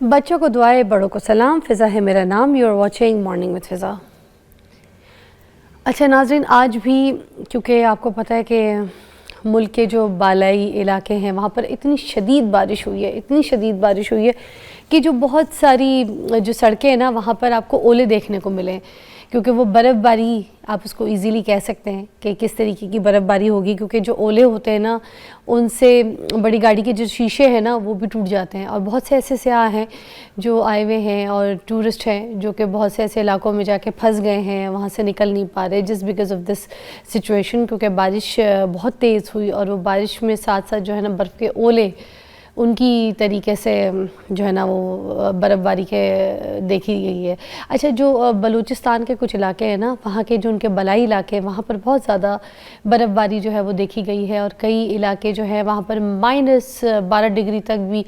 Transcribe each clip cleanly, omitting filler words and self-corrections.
بچوں کو دعائیں، بڑوں کو سلام. فضا ہے میرا نام. You are watching morning with Faza. اچھا ناظرین، آج بھی کیونکہ آپ کو پتہ ہے کہ ملک کے جو بالائی علاقے ہیں وہاں پر اتنی شدید بارش ہوئی ہے کہ جو بہت ساری جو سڑکیں ہیں نا وہاں پر آپ کو اولے دیکھنے کو ملے، کیونکہ وہ برف باری آپ اس کو ایزیلی کہہ سکتے ہیں کہ کس طریقے کی برف باری ہوگی، کیونکہ جو اولے ہوتے ہیں نا ان سے بڑی گاڑی کے جو شیشے ہیں نا وہ بھی ٹوٹ جاتے ہیں. اور بہت سے ایسے سیاح ہیں جو آئے ہوئے ہیں اور ٹورسٹ ہیں جو کہ بہت سے ایسے علاقوں میں جا کے پھنس گئے ہیں، وہاں سے نکل نہیں پا رہے just because of this situation, کیونکہ بارش بہت تیز ہوئی اور وہ بارش میں ساتھ ساتھ جو ہے نا برف کے اولے ان کی طریقے سے جو ہے نا وہ برف باری کے دیکھی گئی ہے. اچھا، جو بلوچستان کے کچھ علاقے ہیں نا وہاں کے جو ان کے بالائی علاقے ہیں وہاں پر بہت زیادہ برف باری جو ہے وہ دیکھی گئی ہے، اور کئی علاقے جو ہے وہاں پر -12 ڈگری تک بھی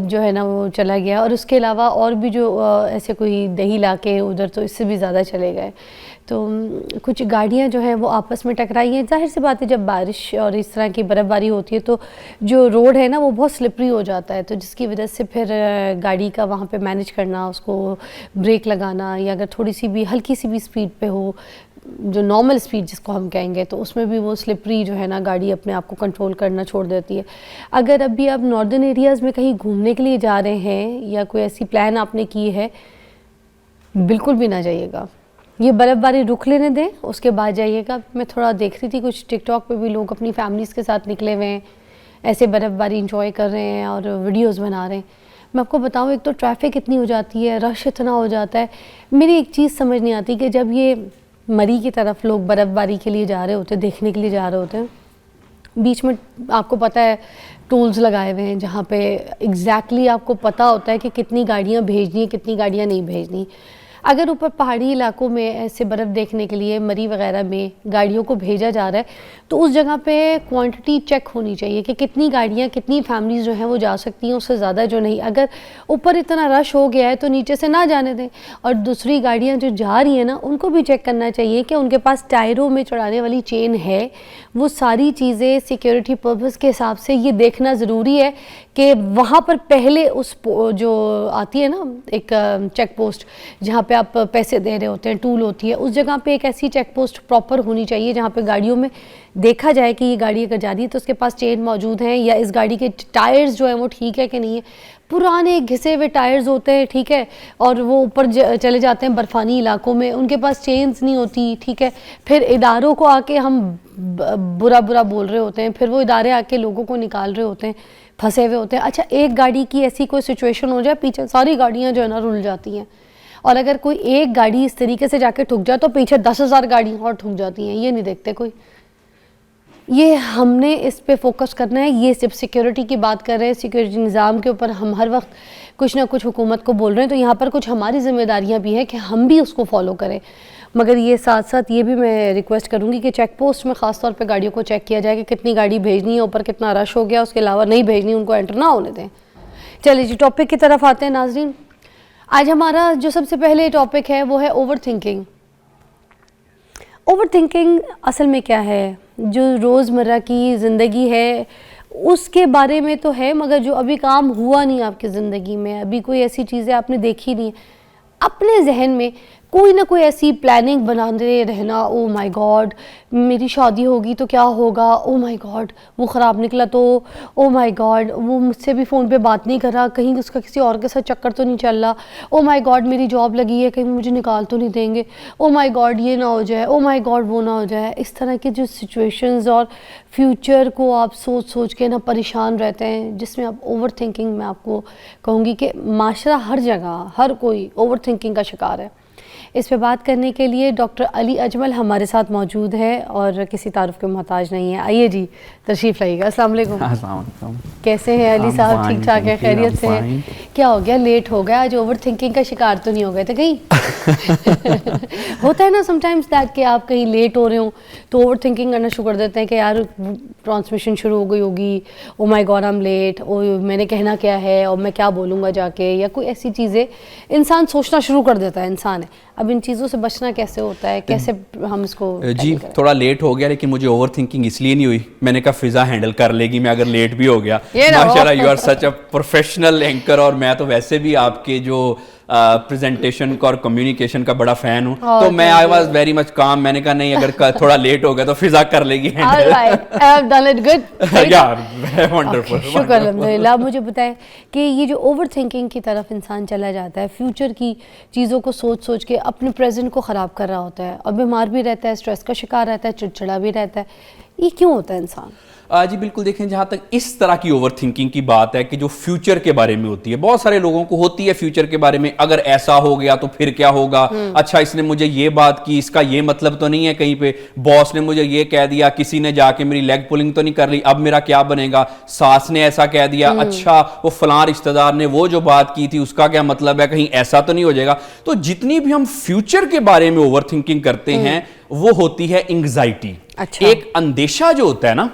جو ہے نا وہ چلا گیا. اور اس کے علاوہ اور بھی جو ایسے کوئی دیہی علاقے ہیں ادھر تو اس سے بھی زیادہ چلے گئے. تو کچھ گاڑیاں جو ہیں وہ آپس میں ٹکرائی ہیں. ظاہر سی بات ہے جب بارش اور اس طرح کی برف باری ہوتی ہے تو جو روڈ ہے نا وہ بہت سلپری ہو جاتا ہے، تو جس کی وجہ سے پھر گاڑی کا وہاں پہ مینیج کرنا، اس کو بریک لگانا، یا اگر تھوڑی سی بھی ہلکی سی بھی سپیڈ پہ ہو، جو نارمل سپیڈ جس کو ہم کہیں گے، تو اس میں بھی وہ سلپری جو ہے نا گاڑی اپنے آپ کو کنٹرول کرنا چھوڑ دیتی ہے. اگر ابھی آپ ناردرن ایریاز میں کہیں گھومنے کے لیے جا رہے ہیں یا کوئی ایسی پلان آپ نے کی ہے، بالکل بھی نہ جائیے گا. یہ برف باری رک لینے دیں، اس کے بعد جائیے گا. میں تھوڑا دیکھ رہی تھی کچھ ٹک ٹاک پہ بھی لوگ اپنی فیملیز کے ساتھ نکلے ہوئے ہیں، ایسے برف باری انجوائے کر رہے ہیں اور ویڈیوز بنا رہے ہیں. میں آپ کو بتاؤں، ایک تو ٹریفک اتنی ہو جاتی ہے، رش اتنا ہو جاتا ہے. میری ایک چیز سمجھ نہیں آتی کہ جب یہ مری کی طرف لوگ برف باری کے لیے جا رہے ہوتے ہیں، دیکھنے کے لیے جا رہے ہوتے ہیں، بیچ میں آپ کو پتہ ہے ٹولز لگائے ہوئے ہیں جہاں پہ ایگزیکٹلی آپ کو پتہ ہوتا ہے کہ کتنی گاڑیاں بھیجنی ہیں، کتنی گاڑیاں نہیں بھیجنی. اگر اوپر پہاڑی علاقوں میں ایسے برف دیکھنے کے لیے مری وغیرہ میں گاڑیوں کو بھیجا جا رہا ہے تو اس جگہ پہ کوانٹٹی چیک ہونی چاہیے کہ کتنی گاڑیاں، کتنی فیملیز جو ہیں وہ جا سکتی ہیں، اس سے زیادہ جو نہیں. اگر اوپر اتنا رش ہو گیا ہے تو نیچے سے نہ جانے دیں. اور دوسری گاڑیاں جو جا رہی ہیں نا ان کو بھی چیک کرنا چاہیے کہ ان کے پاس ٹائروں میں چڑھانے والی چین ہے. وہ ساری چیزیں سیکیورٹی پرپز کے حساب سے یہ دیکھنا ضروری ہے کہ وہاں پر پہلے اس جو آتی ہے نا ایک چیک پوسٹ جہاں پہ آپ پیسے دے رہے ہوتے ہیں، ٹول ہوتی ہے، اس جگہ پہ ایک ایسی چیک پوسٹ پراپر ہونی چاہیے جہاں پہ گاڑیوں میں دیکھا جائے کہ یہ گاڑی اگر جا رہی ہے تو اس کے پاس چین موجود ہیں، یا اس گاڑی کے ٹائرز جو ہیں وہ ٹھیک ہے کہ نہیں ہے. پرانے گھسے ہوئے ٹائرز ہوتے ہیں، ٹھیک ہے، اور وہ اوپر چلے جاتے ہیں برفانی علاقوں میں، ان کے پاس چینز نہیں ہوتی، ٹھیک ہے. پھر اداروں کو آ کے ہم برا بول رہے ہوتے ہیں، پھر وہ ادارے آ کے لوگوں کو نکال رہے ہوتے ہیں، پھنسے ہوئے ہوتے ہیں. اچھا، ایک گاڑی کی ایسی کوئی سچویشن ہو جائے، پیچھے ساری گاڑیاں جو ہے نا رل جاتی ہیں. اور اگر کوئی ایک گاڑی اس طریقے سے جا کے ٹھک جائے تو پیچھے 10,000 گاڑیاں اور ٹھک جاتی ہیں. یہ نہیں دیکھتے کوئی. یہ ہم نے اس پہ فوکس کرنا ہے. یہ صرف سیکیورٹی کی بات کر رہے ہیں، سیکیورٹی نظام کے اوپر ہم ہر وقت کچھ نہ کچھ حکومت کو بول رہے ہیں، تو یہاں پر کچھ ہماری ذمہ داریاں بھی ہیں کہ ہم بھی اس کو فالو کریں. مگر یہ ساتھ ساتھ یہ بھی میں ریکویسٹ کروں گی کہ چیک پوسٹ میں خاص طور پہ گاڑیوں کو چیک کیا جائے کہ کتنی گاڑی بھیجنی ہے، اوپر کتنا رش ہو گیا، اس کے علاوہ نہیں بھیجنی ان کو انٹر نہ ہونے دیں. چلیے جی، ٹاپک کی طرف آتے ہیں ناظرین. آج ہمارا جو سب سے پہلے ٹاپک ہے وہ ہے اوور تھنکنگ. اوور تھنکنگ اصل میں کیا ہے؟ جو روزمرہ کی زندگی ہے اس کے بارے میں تو ہے، مگر جو ابھی کام ہوا نہیں آپ کی زندگی میں، ابھی کوئی ایسی چیزیں آپ نے دیکھی نہیں، اپنے ذہن میں کوئی نہ کوئی ایسی پلاننگ بناتے رہنا. او مائی گاڈ میری شادی ہوگی تو کیا ہوگا، او مائی گاڈ وہ خراب نکلا تو، او مائی گاڈ وہ مجھ سے بھی فون پہ بات نہیں کر رہا، کہیں اس کا کسی اور کے ساتھ چکر تو نہیں چل رہا، او مائی گاڈ میری جاب لگی ہے کہیں مجھے نکال تو نہیں دیں گے، او مائی گاڈ یہ نہ ہو جائے، او مائی گاڈ وہ نہ ہو جائے. اس طرح کے جو سچویشنز اور فیوچر کو آپ سوچ کے نا پریشان رہتے ہیں، جس میں آپ اوور تھنکنگ، میں آپ کو کہوں گی کہ معاشرہ ہر جگہ ہر کوئی اوور تھنکنگ کا شکار ہے. اس پہ بات کرنے کے لیے ڈاکٹر علی اجمل ہمارے ساتھ موجود ہے اور کسی تعارف کے محتاج نہیں ہے. آئیے جی تشریف لائیے گا. السلام علیکم. السلام علیکم. کیسے ہیں علی صاحب؟ ٹھیک ٹھاک ہے؟ خیریت سے ہیں؟ کیا ہو گیا، لیٹ ہو گیا آج؟ اوور تھنکنگ کا شکار تو نہیں ہو گئے تھے کہیں؟ ہوتا ہے نا سم ٹائمز دیٹ کہ آپ کہیں لیٹ ہو رہے ہوں تو اوور تھنکنگ کرنا شروع کر دیتے ہیں کہ یار ٹرانسمیشن شروع ہو گئی ہوگی، او مائی گاڈ آئی ایم لیٹ، او میں نے کہنا کیا ہے اور میں کیا بولوں گا جا کے، یا کوئی ایسی چیزیں انسان سوچنا شروع کر دیتا ہے. انسان ہے، اب ان چیزوں سے بچنا کیسے ہوتا ہے، کیسے ہم اس کو؟ جی تھوڑا لیٹ ہو گیا، لیکن مجھے اوور تھنکنگ اس لیے نہیں ہوئی، میں نے کہا فضا ہینڈل کر لے گی میں اگر لیٹ بھی ہو گیا. ماشاءاللہ you are such a professional anchor, اور میں تو ویسے بھی آپ کے جو پریزنٹیشن کا اور کمیونیکیشن کا بڑا فین ہوں, تو میں آئی واز ویری مچ کام. میں نے کہا نہیں اگر تھوڑا لیٹ ہو گیا تو فضا کر لے گی. شکر الحمدللہ. مجھے بتائیں کہ یہ جو اوور تھنکنگ کی طرف انسان چلا جاتا ہے, فیوچر کی چیزوں کو سوچ سوچ کے اپنے پریزنٹ کو خراب کر رہا ہوتا ہے, اور بیمار بھی رہتا ہے, اسٹریس کا شکار رہتا ہے, چڑچڑا بھی رہتا ہے, یہ کیوں ہوتا ہے انسان؟ جی بالکل. دیکھیں جہاں تک اس طرح کی اوور تھنکنگ کی بات ہے کہ جو فیوچر کے بارے میں ہوتی ہے, بہت سارے لوگوں کو ہوتی ہے فیوچر کے بارے میں, اگر ایسا ہو گیا تو پھر کیا ہوگا, اچھا اس نے مجھے یہ بات کی, اس کا یہ مطلب تو نہیں ہے کہیں پہ, باس نے مجھے یہ کہہ دیا, کسی نے جا کے میری لیگ پولنگ تو نہیں کر لی, اب میرا کیا بنے گا, ساس نے ایسا کہہ دیا, اچھا وہ فلاں رشتہ دار نے وہ جو بات کی تھی اس کا کیا مطلب ہے, کہیں ایسا تو نہیں ہو جائے گا. تو جتنی بھی ہم فیوچر کے بارے میں اوور تھنکنگ کرتے ہیں وہ ہوتی ہے انگزائٹی. ایک اندیشہ جو ہوتا ہے نا,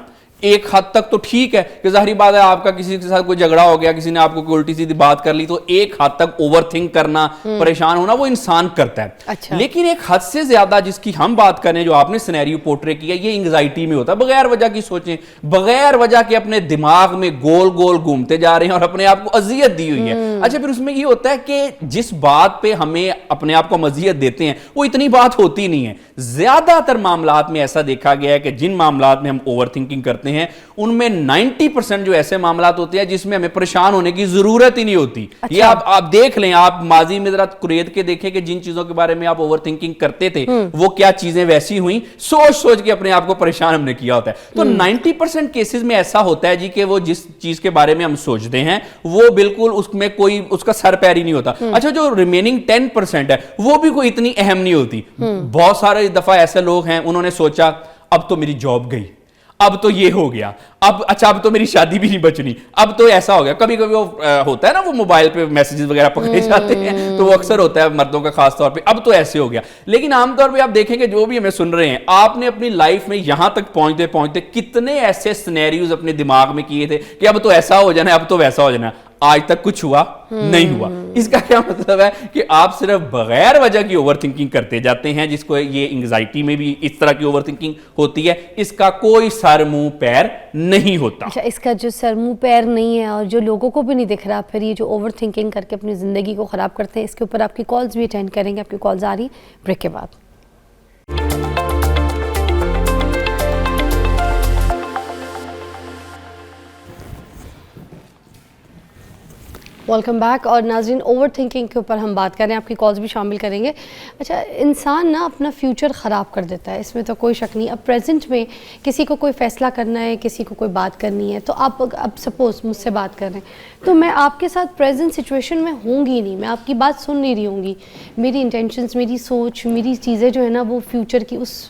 ایک حد تک تو ٹھیک ہے کہ ظاہری بات ہے آپ کا کسی کے ساتھ کوئی جھگڑا ہو گیا, کسی نے آپ کو کوئی الٹی سیدھی بات کر لی, تو ایک حد تک اوور تھنک کرنا, پریشان ہونا وہ انسان کرتا ہے. لیکن ایک حد سے زیادہ جس کی ہم بات کریں, جو آپ نے سینیریو پورٹرے کیا, یہ انگزائٹی میں ہوتا ہے. بغیر وجہ کی سوچیں, بغیر وجہ کے اپنے دماغ میں گول گول گھومتے جا رہے ہیں اور اپنے آپ کو اذیت دی ہوئی ہے. اچھا پھر اس میں یہ ہوتا ہے کہ جس بات پہ ہمیں اپنے آپ کو اذیت دیتے ہیں وہ اتنی بات ہوتی نہیں ہے. زیادہ تر معاملات میں ایسا دیکھا گیا ہے کہ جن معاملات میں ہم اوور تھنکنگ کرتے ہیں ان میں 90% جو ایسے معاملات ہوتے ہیں جس میں ہمیں پریشان ہونے کی ضرورت ہی نہیں ہوتی. یہ آپ دیکھ لیں, آپ ماضی میں ذرا قرید کے دیکھیں کہ جن چیزوں کے بارے میں آپ اوور تھنکنگ کرتے تھے وہ کیا چیزیں ویسی ہوئیں, سوچ سوچ کے اپنے آپ کو پریشان ہم نے کیا ہوتا ہے. تو 90% کیسز میں ایسا ہوتا ہے جی کہ وہ جس چیز کے بارے میں ہم سوچتے ہیں وہ بالکل اس میں کوئی اس کا سر پیر ہی نہیں ہوتا. اچھا جو ریمیننگ 10% ہے وہ بھی کوئی اتنی اہم نہیں ہوتی. بہت سارے دفعہ ایسے لوگ ہیں انہوں نے سوچا اب تو میری جاب گئی, اب تو یہ ہو گیا, اب تو میری شادی بھی نہیں بچنی, اب تو ایسا ہو گیا. کبھی کبھی وہ ہوتا ہے نا وہ موبائل پہ میسیجز وغیرہ پکڑے جاتے ہیں, تو وہ اکثر ہوتا ہے مردوں کا خاص طور پہ, اب تو ایسے ہو گیا. لیکن عام طور پہ آپ دیکھیں کہ جو بھی ہمیں سن رہے ہیں, آپ نے اپنی لائف میں یہاں تک پہنچتے پہنچتے کتنے ایسے سینیریوز اپنے دماغ میں کیے تھے کہ اب تو ایسا ہو جانا ہے, اب تو ویسا ہو جانا ہے. آج تک کچھ ہوا نہیں ہوا. اس کا کیا مطلب ہے کہ آپ صرف بغیر وجہ کی اوور تھنکنگ کرتے جاتے ہیں, جس کو یہ انگزائٹی میں بھی اس طرح کی اوور تھنکنگ ہوتی ہے. اس کا کوئی سر منہ پیر نہیں ہوتا. اچھا اس کا جو سر منہ پیر نہیں ہے اور جو لوگوں کو بھی نہیں دکھ رہا, پھر یہ جو اوور تھنکنگ کر کے اپنی زندگی کو خراب کرتے ہیں, اس کے اوپر آپ کی کالز بھی اٹینڈ کریں گے. آپ کی کالز آ رہی بریک کے بعد. Welcome back. اور ناظرین اوور تھنکنگ کے اوپر ہم بات کریں, آپ کی کالز بھی شامل کریں گے. اچھا انسان نا اپنا فیوچر خراب کر دیتا ہے, اس میں تو کوئی شک نہیں. اب پریزنٹ میں کسی کو کوئی فیصلہ کرنا ہے, کسی کو کوئی بات کرنی ہے, تو آپ اب سپوز مجھ سے بات کر رہے ہیں تو میں آپ کے ساتھ پریزنٹ سچویشن میں ہوں گی نہیں, میں آپ کی بات سن نہیں رہی ہوں گی. میری انٹینشنز, میری سوچ, میری چیزیں جو ہے نا وہ فیوچر کی اس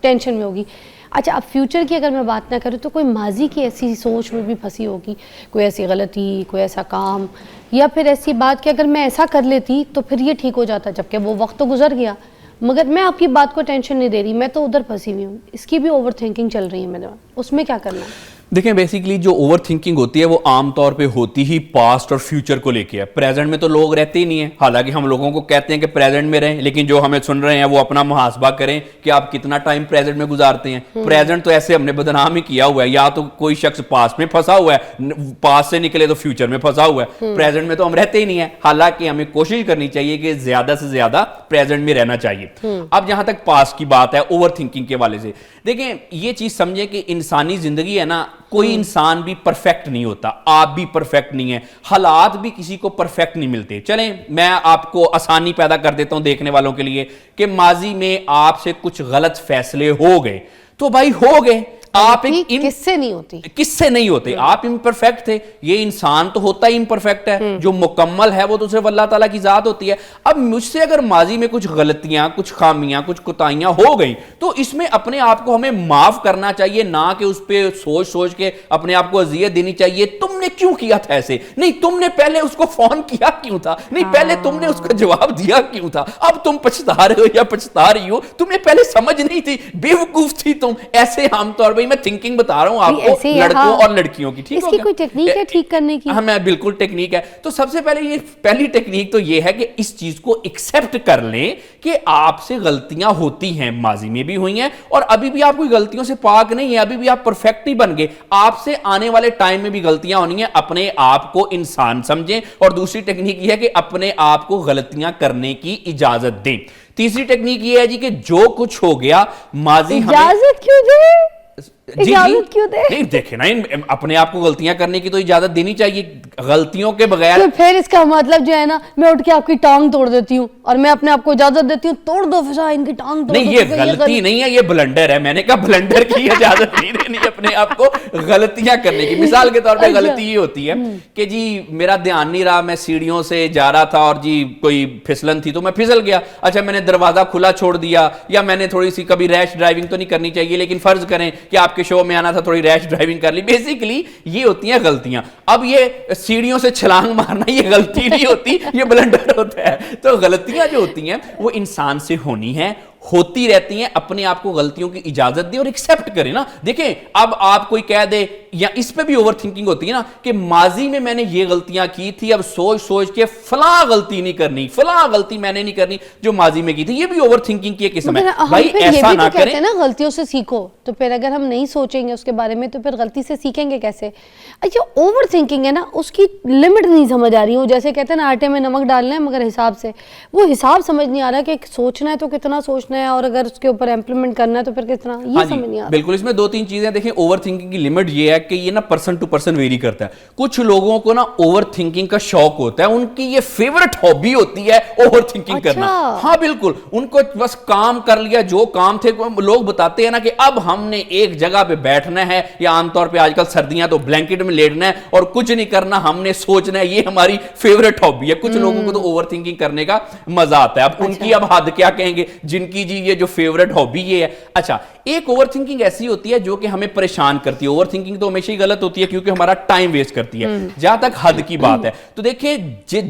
ٹینشن میں ہوگی. اچھا اب فیوچر کی اگر میں بات نہ کروں تو کوئی ماضی کی ایسی سوچ میں بھی پھنسی ہوگی, کوئی ایسی غلطی, کوئی ایسا کام, یا پھر ایسی بات کہ اگر میں ایسا کر لیتی تو پھر یہ ٹھیک ہو جاتا, جبکہ وہ وقت تو گزر گیا, مگر میں آپ کی بات کو ٹینشن نہیں دے رہی, میں تو ادھر پھنسی ہوئی ہوں. اس کی بھی اوور تھنکنگ چل رہی ہے میرے, اس میں کیا کرنا ہے؟ دیکھیں بیسیکلی جو اوور تھنکنگ ہوتی ہے وہ عام طور پہ ہوتی ہی پاسٹ اور فیوچر کو لے کے ہے. پریزنٹ میں تو لوگ رہتے ہی نہیں ہیں, حالانکہ ہم لوگوں کو کہتے ہیں کہ پریزنٹ میں رہیں, لیکن جو ہمیں سن رہے ہیں وہ اپنا محاسبہ کریں کہ آپ کتنا ٹائم پریزنٹ میں گزارتے ہیں. پریزنٹ تو ایسے ہم نے بدنام ہی کیا ہوا ہے, یا تو کوئی شخص پاسٹ میں پھنسا ہوا ہے, پاسٹ سے نکلے تو فیوچر میں پھنسا ہوا ہے, پریزنٹ میں تو ہم رہتے ہی نہیں ہیں. حالانکہ ہمیں کوشش کرنی چاہیے کہ زیادہ سے زیادہ پریزنٹ میں رہنا چاہیے. اب جہاں تک پاسٹ کی بات ہے اوور تھنکنگ کے والے سے, دیکھیں یہ چیز سمجھیں کہ انسانی زندگی ہے نا, کوئی انسان بھی پرفیکٹ نہیں ہوتا, آپ بھی پرفیکٹ نہیں ہیں, حالات بھی کسی کو پرفیکٹ نہیں ملتے. چلیں میں آپ کو آسانی پیدا کر دیتا ہوں دیکھنے والوں کے لیے کہ ماضی میں آپ سے کچھ غلط فیصلے ہو گئے تو بھائی ہو گئے, آپ کس سے نہیں ہوتی, کس سے نہیں ہوتے, آپ امپرفیکٹ تھے. یہ انسان تو ہوتا ہی امپرفیکٹ ہے, جو مکمل ہے وہ تو صرف اللہ تعالیٰ کی ذات ہوتی ہے. اب مجھ سے اگر ماضی میں کچھ غلطیاں, کچھ خامیاں, کچھ کوتاہیاں ہو گئیں تو اس میں اپنے آپ کو ہمیں معاف کرنا چاہیے, نہ کہ اس پہ سوچ سوچ کے اپنے آپ کو اذیت دینی چاہیے. تم نے کیوں کیا تھا ایسے, نہیں تم نے پہلے اس کو فون کیا کیوں تھا, نہیں پہلے تم نے اس کا جواب دیا کیوں تھا, اب تم پچھتا رہے ہو یا پچھتا رہی ہو, تمہیں پہلے سمجھ نہیں تھی, بے وقوف تھی تم. ایسے عام طور پہ بھائی میں تھنکنگ بتا رہا ہوں آپ کو ایسے ہی ہے، لڑکوں ہاں. اور لڑکیوں کی. ٹھیک اس ہو کی گیا؟ کوئی ٹیکنیک ہے ٹھیک کرنے کی؟ ہاں میں بالکل ٹیکنیک ہے. تو سب سے پہلے یہ پہلی ٹیکنیک تو یہ ہے کہ اس چیز کو ایکسپٹ کر لیں کہ آپ سے غلطیاں ہوتی ہیں, ماضی میں بھی ہوئی ہیں اور ابھی بھی آپ کوئی غلطیوں سے پاک نہیں ہیں, ابھی بھی آپ پرفیکٹ نہیں بن گئے, آپ سے آنے والے ٹائم میں بھی غلطیاں ہونی ہیں. اپنے آپ کو انسان سمجھیں. اور دوسری ٹیکنیک یہ ہے کہ اپنے آپ کو غلطیاں کرنے کی اجازت دیں. تیسری ٹیکنیک یہ ہے جی کہ جو کچھ ہو گیا ماضی ہمیں اجازت کیوں دے؟ جی اجازت کیوں دے؟ نہیں دیکھیں نا, اپنے آپ کو غلطیاں کرنے کی تو اجازت دینی چاہیے. غلطیوں کے بغیر تو پھر اس کا مطلب جو ہے نا, میں اٹھ کے آپ کی ٹانگ توڑ دیتی ہوں اور میں اپنے آپ کو اجازت دیتی ہوں توڑ دو فضا ان کی ٹانگ توڑ دو. نہیں, یہ غلطی نہیں ہے, یہ بلنڈر ہے. میں نے کہا بلنڈر کی اجازت نہیں دینی اپنے آپ کو غلطیاں کرنے کی. مثال کے طور پہ غلطی یہ ہوتی ہے کہ جی میرا دھیان نہیں رہا, میں سیڑھیوں سے جا رہا تھا اور جی کوئی پھسلن تھی تو میں پھسل گیا. اچھا میں نے دروازہ کھلا چھوڑ دیا, یا میں نے تھوڑی سی, کبھی ریش ڈرائیونگ تو نہیں کرنی چاہیے لیکن فرض کریں کہ آپ کے شو میں آنا تھا, تھوڑی ریش ڈرائیونگ کر لی. بیسیکلی یہ ہوتی ہیں غلطیاں. اب یہ سیڑھیوں سے چھلانگ مارنا یہ غلطی نہیں ہوتی, یہ بلنڈر ہوتا ہے. تو غلطیاں جو ہوتی ہیں وہ انسان سے ہونی ہیں, ہوتی رہتی ہیں. اپنے آپ کو غلطیوں کی اجازت دیں اور ایکسپٹ کریں نا. دیکھیں اب آپ کوئی کہہ دے, یا اس پہ بھی اوور تھنکنگ ہوتی ہے نا کہ ماضی میں میں نے یہ غلطیاں کی تھی, اب سوچ سوچ کے فلاں غلطی نہیں کرنی, فلاں غلطی میں نے نہیں کرنی جو ماضی میں کی تھی. یہ بھی اوور تھنکنگ کی ایک قسم ہے. بھائی ایسا نہ کریں نا, غلطیوں سے سیکھو. تو پھر اگر ہم نہیں سوچیں گے اس کے بارے میں تو پھر غلطی سے سیکھیں گے کیسے؟ اچھا اوور تھنکنگ ہے نا, اس کی لمٹ نہیں سمجھ آ رہی ہوں. جیسے کہتے ہیں نا آٹے میں نمک ڈالنا ہے مگر حساب سے, وہ حساب سمجھ نہیں آ رہا کہ سوچنا ہے تو کتنا سوچنا ہے, اور اگر اس کے اوپر امپلیمنٹ کرنا ہے تو پھر کتنا, یہ سمجھ نہیں آ رہا. بالکل, اس میں دو تین چیزیں دیکھیں. اوور تھنکنگ کی لمٹ یہ ہے کہ یہ نا پرسن ٹو پرسن ویری کرتا ہے. کچھ لوگوں کو نا اوور تھنکنگ کا شوق ہوتا ہے, ان کی یہ فیورٹ ہابی ہوتی ہے اوور تھنکنگ کرنا. ہاں بالکل, ان کو بس کام کر لیا, جو کام تھے. لوگ بتاتے ہیں نا کہ اب ہم نے ایک جگہ پہ بیٹھنا ہے, یا عام طور پہ آج کل سردیاں تو بلینکٹ میں لیٹنا ہے اور کچھ نہیں کرنا, ہم نے سوچنا ہے, یہ ہماری فیورٹ ہابی ہے. کچھ لوگوں کو تو اوور تھنکنگ کرنے کا مزہ آتا ہے. اب ان کی اب حد کیا کہیں گے جن کی جی یہ جو فیورٹ ہابی یہ ہے. اچھا ایک اوور تھنکنگ ایسی ہوتی ہے جو کہ ہمیں پریشان کرتی ہے. اوور تھنکنگ تو ہمیشہ ہی غلط ہوتی ہے کیونکہ ہمارا ٹائم ویسٹ کرتی ہے جہاں تک حد کی بات ہے. تو دیکھیں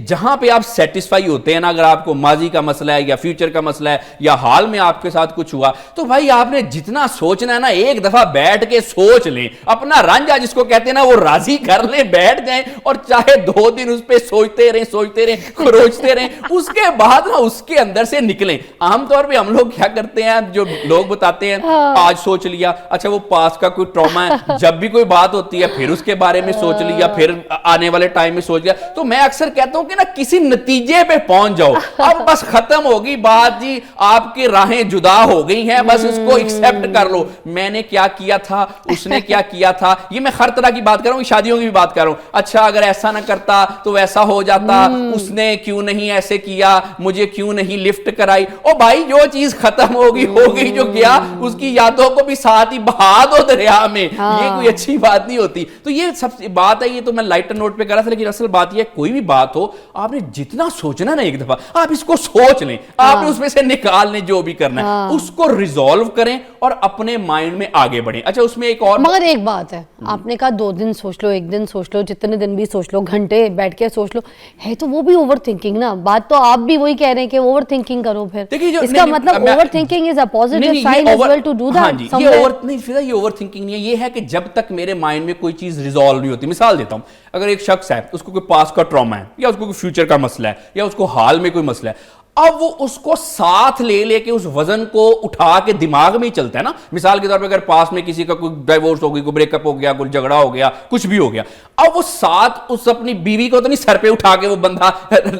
جہاں پہ آپ سیٹسفائی ہوتے ہیں نا, اگر آپ کو ماضی کا مسئلہ ہے یا فیوچر کا مسئلہ ہے یا حال میں آپ کے ساتھ کچھ ہوا, تو بھائی آپ نے جتنا سوچنا ہے نا ایک دفعہ بیٹھ کے سوچ لیں. اپنا رانجھا جس کو کہتے ہیں نا وہ راضی کر لیں, بیٹھ جائیں اور چاہے 2 دن اس پہ سوچتے رہیں کھروچتے رہیں, اس کے بعد نا اس کے اندر سے نکلیں. عام طور پہ ہم لوگ کیا کرتے ہیں, جو لوگ بتاتے ہیں آج سوچ لیا, اچھا وہ پاس کا کوئی ٹراما ہے, جب بھی کوئی بات ہوتی ہے پھر اس کے بارے میں سوچ لیا, پھر آنے والے ٹائم میں سوچ لیا. تو میں اکثر کہتا ہوں کہ نا کسی نتیجے پہ پہنچ جاؤ, اب بس ختم ہوگی بات جی, آپ کی راہیں جدا ہو گئی ہیں, بس اس کو ایکسپٹ کر لو. میں نے کیا کیا تھا, اس نے کیا کیا تھا, یہ میں ہر طرح کی بات کر رہا ہوں, شادیوں کی بھی بات کر رہا ہوں. اچھا اگر ایسا نہ کرتا تو ویسا ہو جاتا, اس نے کیوں نہیں ایسے کیا, مجھے کیوں نہیں لفٹ کرائی. او بھائی جو چیز ختم ہوگی ہو گئی, جو کیا اس کی یادوں کو بھی ساتھ ہی بہا دو دریا میں. یہ کوئی اچھی بات نہیں ہوتی. تو یہ سب بات ہے, یہ تو میں لائٹر نوٹ پہ کر رہا تھا, لیکن اصل بات یہ ہے کوئی بھی بات ہو آپ نے جتنا سوچنا نا ایک دفعہ آپ اس کو سوچ لیں, آپ نے اس میں سے نکال لیں جو بھی کرنا ہے, اس کو ریزالو کریں اور اپنے مائنڈ میں آگے بڑھیں. اچھا اس میں ایک اور مگر ایک بات ہے, آپ نے کہا 2 دن سوچ لو, 1 دن سوچ لو, جتنے دن بھی سوچ لو, گھنٹے بیٹھ کے سوچ لو, ہے تو وہ بھی اوور تھنکنگ نا. بات تو آپ بھی وہی کہہ رہے ہیں کہ اوور تھنکنگ کرو. پھر اس کا مطلب over thinking is a positive sign as well to do that. یہ اوور نہیں فضا, یہ اوور تھنکنگ نہیں ہے. یہ ہے کہ جب تک میرے مائنڈ میں کوئی چیز ریزالو نہیں ہوتی. مثال دیتا ہوں, اگر ایک شخص ہے, اس کو کوئی پاس کا ٹراما ہے, یا اس کو کوئی فیوچر کا مسئلہ ہے, یا اس کو حال میں کوئی مسئلہ ہے, اب وہ اس کو ساتھ لے کے اس وزن کو اٹھا کے دماغ میں ہی چلتا ہے نا. مثال کے طور پہ اگر پاس میں کسی کا کوئی ڈائیورس ہو گئی, کوئی بریک اپ ہو گیا, کوئی جھگڑا ہو گیا, کچھ بھی ہو گیا, اب وہ ساتھ اس اپنی بیوی کو تو نہیں سر پہ اٹھا کے وہ بندہ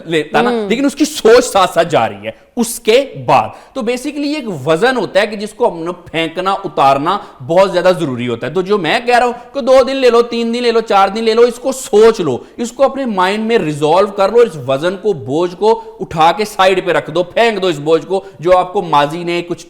لیتا نا, لیکن اس کی سوچ ساتھ ساتھ جا رہی ہے اس کے بعد. تو بیسیکلی یہ ایک وزن ہوتا ہے کہ جس کو ہم نے پھینکنا, اتارنا بہت زیادہ ضروری ہوتا ہے. تو جو میں کہہ رہا ہوں کہ 2 دن لے لو, 3 دن لے لو, 4 دن لے لو, اس کو سوچ لو, اس کو اپنے مائنڈ میں ریزالو کر لو, اس وزن کو, بوجھ کو اٹھا کے سائڈ پہ رکھ دو, پھینک دو اس بوجھ کو جو آپ کو ماضی نے کچھ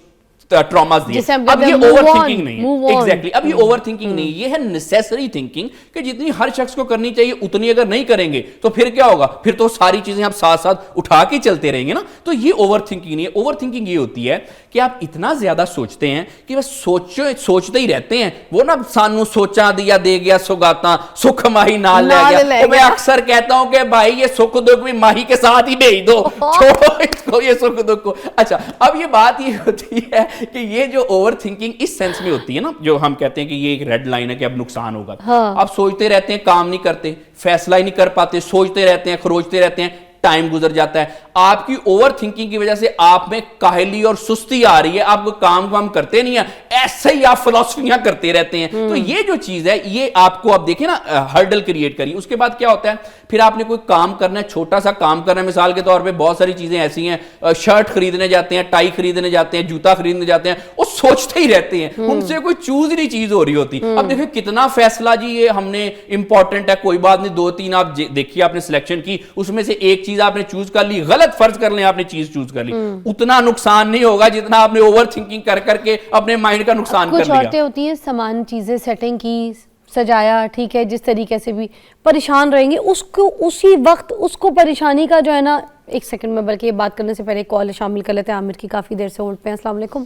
ٹراماز دیے. اب یہ اوور تھنکنگ نہیں ہے. ایگزیکٹلی, اب یہ اوور تھنکنگ نہیں, یہ ہے نیسیسری تھنکنگ کہ جتنی ہر شخص کو کرنی چاہیے اتنی اگر نہیں کریں گے تو پھر کیا ہوگا, پھر تو ساری چیزیں آپ ساتھ ساتھ اٹھا کے چلتے رہیں گے نا. تو یہ اوور تھنکنگ نہیں ہے. اوور تھنکنگ یہ ہوتی ہے کہ آپ اتنا زیادہ سوچتے ہیں کہ بس سوچتے ہی رہتے ہیں. وہ نا سانو سوچا دیا دے گیا سوگاتا, سکھ ماہی نال لے گیا. میں اکثر کہتا ہوں کہ بھائی یہ سکھ دکھ بھی ماہی کے ساتھ ہی بھیج دو, چھوڑو اس کو یہ سکھ دکھ کو. اچھا اب یہ بات یہ ہوتی ہے کہ یہ جو اوور تھنکنگ اس سینس میں ہوتی ہے نا, جو ہم کہتے ہیں کہ یہ ایک ریڈ لائن ہے کہ اب نقصان ہوگا, آپ سوچتے رہتے ہیں, کام نہیں کرتے, فیصلہ ہی نہیں کر پاتے, سوچتے رہتے ہیں, خروچتے رہتے ہیں, ٹائم گزر جاتا ہے. آپ کی اوور تھنکنگ کی وجہ سے آپ میں کاہلی اور سستی آ رہی ہے, آپ کو کام کرتے نہیں ہیں, ایسے ہی آپ فلسفیاں کرتے رہتے ہیں. تو یہ جو چیز ہے یہ آپ کو اب دیکھیں نا ہرڈل کریٹ کری. اس کے بعد کیا ہوتا ہے, پھر آپ نے کوئی کام کرنا ہے, چھوٹا سا کام کرنا ہے, مثال کے طور پہ بہت ساری چیزیں ایسی ہیں, شرٹ خریدنے جاتے ہیں, ٹائی خریدنے جاتے ہیں, جوتا خریدنے جاتے ہیں, وہ سوچتے ہی رہتے ہیں, ان سے کوئی چوز ہی نہیں چیز ہو رہی ہوتی. اب دیکھیں کتنا فیصلہ جی یہ ہم نے امپورٹنٹ ہے, کوئی بات نہیں, 2-3 آپ دیکھیے آپ نے سلیکشن کی, اس میں سے ایک چیز آپ نے چوز کر لی, غلط فرض کر لیں آپ نے چیز چوز کر لی, اتنا نقصان نہیں ہوگا جتنا آپ نے اوور تھنکنگ کر کے اپنے مائنڈ کا نقصان کر لیا. کچھ عورتیں ہوتی ہیں سامان چیزیں سیٹنگ کی, سجایا, ٹھیک ہے, جس طریقے سے بھی پریشان رہیں گے, اس کو اسی وقت اس کو پریشانی کا جو ہے نا, ایک سیکنڈ میں بلکہ یہ بات کرنے سے پہلے ایک کال شامل کر لیتے ہیں عامر کی, کافی دیر سے ہولڈ پہ ہیں. السلام علیکم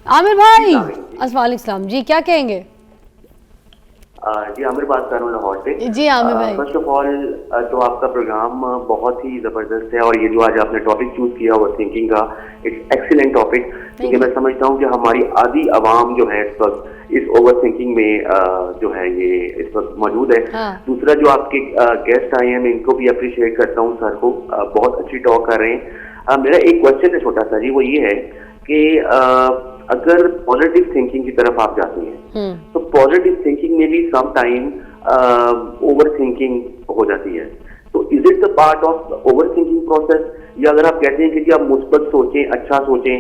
عامر بھائی. السلام علیکم جی, کیا کہیں گے؟ جی عامر بات کر رہا ہوں لاہور سے. جی عامر بھائی, فرسٹ آف آل تو آپ کا پروگرام بہت ہی زبردست ہے, اور یہ جو آج آپ نے ٹاپک چوز کیا اوور تھنکنگ کا, اٹس ایکسیلنٹ ٹاپک, کیونکہ میں سمجھتا ہوں کہ ہماری آدھی عوام جو ہے اس وقت اس اوور تھنکنگ میں جو ہے یہ اس وقت موجود ہے. دوسرا جو آپ کے گیسٹ آئے ہیں میں ان کو بھی اپریشیٹ کرتا ہوں, سر کو, بہت اچھی ٹاک کر رہے ہیں. میرا ایک کوشچن ہے چھوٹا سا جی, وہ یہ ہے کہ اگر پازیٹیو تھنکنگ کی طرف آپ جاتے ہیں تو پازیٹیو تھنکنگ میں بھی سم ٹائم اوور تھنکنگ ہو جاتی ہے. تو is it the part of over thinking process, یا اگر آپ کہتے ہیں کہ جی آپ مثبت سوچیں, اچھا سوچیں,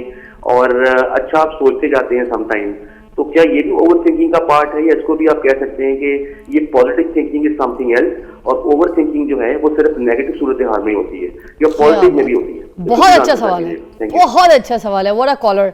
اور اچھا آپ سوچتے جاتے ہیں سم ٹائم, تو کیا یہ بھی اوور تھنکنگ کا پارٹ ہے, یا اس کو بھی آپ کہہ سکتے ہیں کہ یہ positive thinking is something else, اور اوور تھنکنگ جو ہے وہ صرف نیگیٹو صورتحال میں ہوتی ہے یا پازیٹیو میں بھی ہوتی ہے؟ بہت اچھا سوال ہے, بہت اچھا سوال ہے. واٹ اے کالر,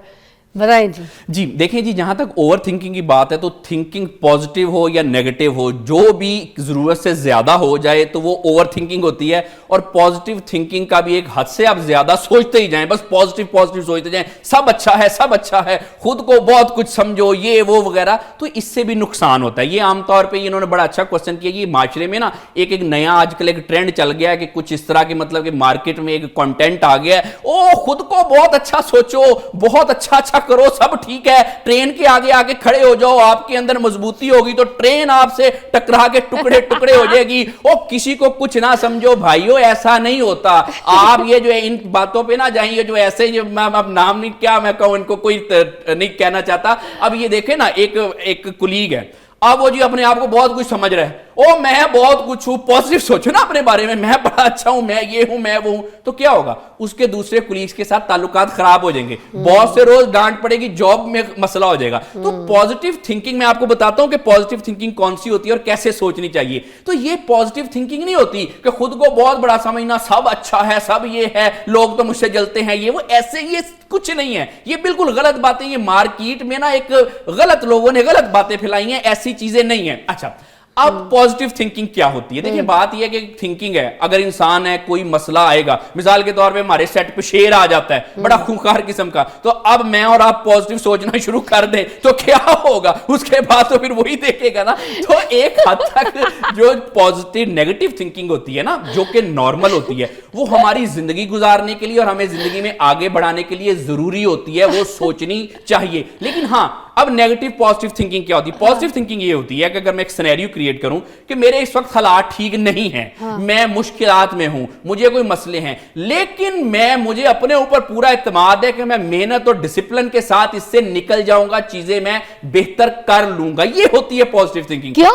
بتائیں جی. جی دیکھیں جی, جہاں تک اوور تھنکنگ کی بات ہے تو تھنکنگ پازیٹیو ہو یا نیگیٹو ہو, جو بھی ضرورت سے زیادہ ہو جائے تو وہ اوور تھنکنگ ہوتی ہے. اور پازیٹیو تھنکنگ کا بھی ایک حد سے آپ زیادہ سوچتے ہی جائیں, بس پازیٹیو سوچتے جائیں, سب اچھا ہے, خود کو بہت کچھ سمجھو, یہ وہ وغیرہ, تو اس سے بھی نقصان ہوتا ہے. یہ عام طور پہ انہوں نے بڑا اچھا کوسچن کیا. یہ معاشرے میں نا ایک نیا آج کل ایک ٹرینڈ چل گیا ہے کہ کچھ اس طرح کے, مطلب کہ مارکیٹ میں ایک کنٹینٹ آ گیا ہے, او خود کو بہت اچھا سوچو, بہت اچھا کرو, سب ٹھیک ہے, ٹرین کے آگے کھڑے ہو جاؤ, آپ کے اندر مضبوطی ہوگی تو ٹرین آپ سے ٹکرا کے ٹکڑے ہو جائے گی, او کسی کو کچھ نہ سمجھو. بھائیو ایسا نہیں ہوتا. آپ یہ جو ہے ان باتوں پہ نہ جائیں, یہ جو ایسے جو میں اب نام نہیں, کیا میں کہوں, ان کو کوئی نہیں کہنا چاہتا. اب یہ دیکھیں نا, ایک کلیگ ہے, اب وہ جی اپنے آپ کو بہت کچھ سمجھ رہے ہیں, او میں بہت کچھ ہوں, پازیٹیو سوچو نا اپنے بارے میں بڑا اچھا ہوں, میں یہ ہوں, میں وہ ہوں, تو کیا ہوگا, اس کے دوسرے کولیگز کے ساتھ تعلقات خراب ہو جائیں گے, باس سے روز ڈانٹ پڑے گی, جاب میں مسئلہ ہو جائے گا. تو پازیٹیو تھنکنگ میں آپ کو بتاتا ہوں کہ پازیٹیو تھنکنگ کون سی ہوتی ہے اور کیسے سوچنی چاہیے. تو یہ پازیٹیو تھنکنگ نہیں ہوتی کہ خود کو بہت بڑا سمجھنا, سب اچھا ہے, سب یہ ہے, لوگ تو مجھ سے جلتے ہیں, یہ وہ, ایسے یہ کچھ نہیں ہے. یہ بالکل غلط باتیں, یہ مارکیٹ میں نا ایک غلط لوگوں نے غلط باتیں پھیلائی ہیں, ایسی چیزیں نہیں ہیں. اچھا اب پازیٹیو تھنکنگ کیا ہوتی ہے؟ دیکھیں بات یہ ہے کہ تھنکنگ ہے, اگر انسان ہے, کوئی مسئلہ آئے گا, مثال کے طور پہ ہمارے سیٹ پہ شیر آ جاتا ہے بڑا خونخوار قسم کا, تو اب میں اور آپ پازیٹیو سوچنا شروع کر دیں تو کیا ہوگا, اس کے بعد تو پھر وہی دیکھے گا نا. تو ایک حد تک جو پازیٹیو نیگیٹو تھنکنگ ہوتی ہے نا, جو کہ نارمل ہوتی ہے, وہ ہماری زندگی گزارنے کے لیے اور ہمیں زندگی میں آگے بڑھانے کے لیے ضروری ہوتی ہے, وہ سوچنی چاہیے. لیکن ہاں, اب نیگیٹو پازیٹیو تھنکنگ کیا ہوتی ہے؟ پازیٹیو تھنکنگ یہ ہوتی ہے کہ اگر میں ایک سینیریو کریٹ کروں کہ میرے اس وقت حالات ٹھیک نہیں ہیں, میں مشکلات میں ہوں, مجھے کوئی مسئلے ہیں, لیکن مجھے اپنے اوپر پورا اعتماد ہے کہ میں محنت اور ڈسپلن کے ساتھ اس سے نکل جاؤں گا, چیزیں میں بہتر کر لوں گا. یہ ہوتی ہے پازیٹیو تھنکنگ. کیا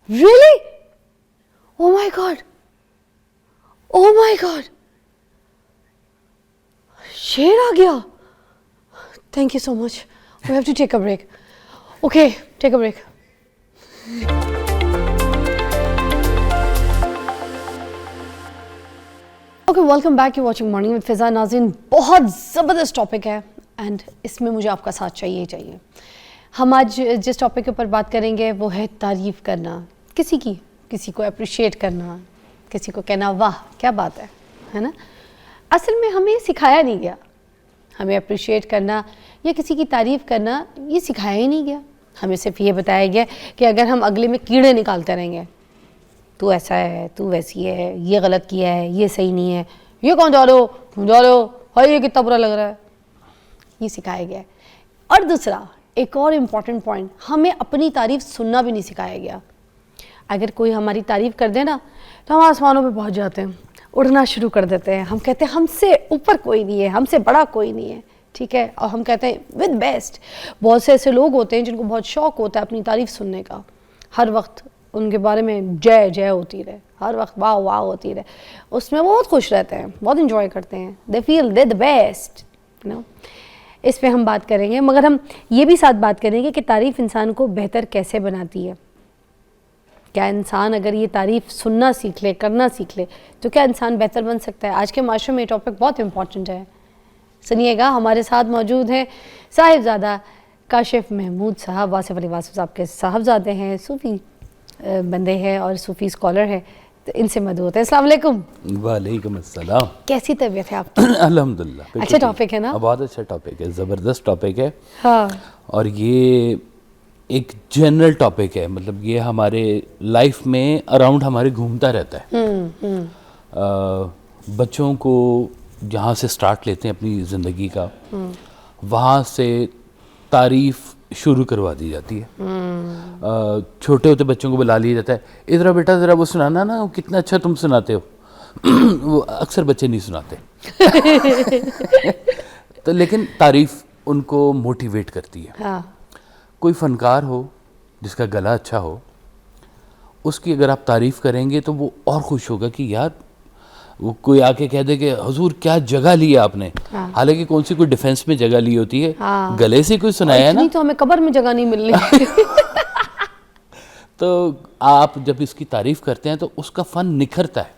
ریئلی؟ او مائی گاڈ, شیر آ گیا. Thank you so much. We have to take a break. Okay, take a break. Okay, welcome back. You're watching Morning with Fiza. ناظرین, بہت زبردست ٹاپک ہے اینڈ اس میں مجھے آپ کا ساتھ چاہیے. ہم آج جس ٹاپک کے اوپر بات کریں گے وہ ہے تعریف کرنا, کسی کو اپریشیٹ کرنا, کسی کو کہنا واہ کیا بات ہے نا. اصل میں ہمیں سکھایا نہیں گیا, ہمیں اپریشیٹ کرنا یا کسی کی تعریف کرنا یہ سکھایا ہی نہیں گیا. ہمیں صرف یہ بتایا گیا کہ اگر ہم اگلے میں کیڑے نکالتے رہیں گے, تو ایسا ہے, تو ویسی ہے, یہ غلط کیا ہے, یہ صحیح نہیں ہے, یہ کون جا رہے ہو, ہائی یہ کتنا برا لگ رہا ہے. یہ سکھایا گیا ہے. اور دوسرا ایک اور امپورٹنٹ پوائنٹ, ہمیں اپنی تعریف سننا بھی نہیں سکھایا گیا. اگر کوئی ہماری تعریف کر دے نا تو ہم آسمانوں پہ پہنچ جاتے ہیں, اڑنا شروع کر دیتے ہیں. ہم کہتے ہیں ہم سے اوپر کوئی نہیں ہے, ہم سے بڑا کوئی نہیں ہے, ٹھیک ہے, اور ہم کہتے ہیں ود بیسٹ. بہت سے ایسے لوگ ہوتے ہیں جن کو بہت شوق ہوتا ہے اپنی تعریف سننے کا, ہر وقت ان کے بارے میں جے جے ہوتی رہے, ہر وقت واہ واہ ہوتی رہے, اس میں وہ بہت خوش رہتے ہیں, بہت انجوائے کرتے ہیں, دے فیل دے دا بیسٹ, یو نو. اس پہ ہم بات کریں گے, مگر ہم یہ بھی ساتھ بات کریں گے کہ تعریف انسان کو بہتر کیسے بناتی ہے. کیا انسان اگر یہ تعریف سننا سیکھ لے, کرنا سیکھ لے, تو کیا انسان بہتر بن سکتا ہے؟ آج کے معاشرے میں یہ ٹاپک بہت امپورٹنٹ ہے. سنیے گا, ہمارے ساتھ موجود ہیں صاحبزادہ کاشف محمود صاحب, واصف علی واصف صاحب کے صاحبزادے ہیں, صوفی بندے ہیں اور صوفی اسکالر ہیں. تو ان سے مدعو ہوتے ہیں. السلام علیکم. وعلیکم السلام. کیسی طبیعت ہے آپ کی؟ الحمدللہ. اچھا ٹاپک ہے نا؟ بہت اچھا ٹاپک ہے, زبردست ٹاپک ہے. ہاں, اور یہ ایک جنرل ٹاپک ہے, مطلب یہ ہمارے لائف میں اراؤنڈ ہمارے گھومتا رہتا ہے. بچوں کو جہاں سے سٹارٹ لیتے ہیں اپنی زندگی کا, وہاں سے تعریف شروع کروا دی جاتی ہے. چھوٹے ہوتے بچوں کو بلا لیا جاتا ہے, ادھر آ بیٹا ذرا وہ سنانا نا, کتنا اچھا تم سناتے ہو. وہ اکثر بچے نہیں سناتے. تو لیکن تعریف ان کو موٹیویٹ کرتی ہے. ہاں, کوئی فنکار ہو جس کا گلا اچھا ہو, اس کی اگر آپ تعریف کریں گے تو وہ اور خوش ہوگا کہ یار, وہ کوئی آ کے کہہ دے کہ حضور کیا جگہ لی ہے آپ نے, حالانکہ کون سی کوئی ڈیفینس میں جگہ لی ہوتی ہے, گلے سے کوئی سنایا ہے نا, تو ہمیں قبر میں جگہ نہیں مل رہی. تو آپ جب اس کی تعریف کرتے ہیں تو اس کا فن نکھرتا ہے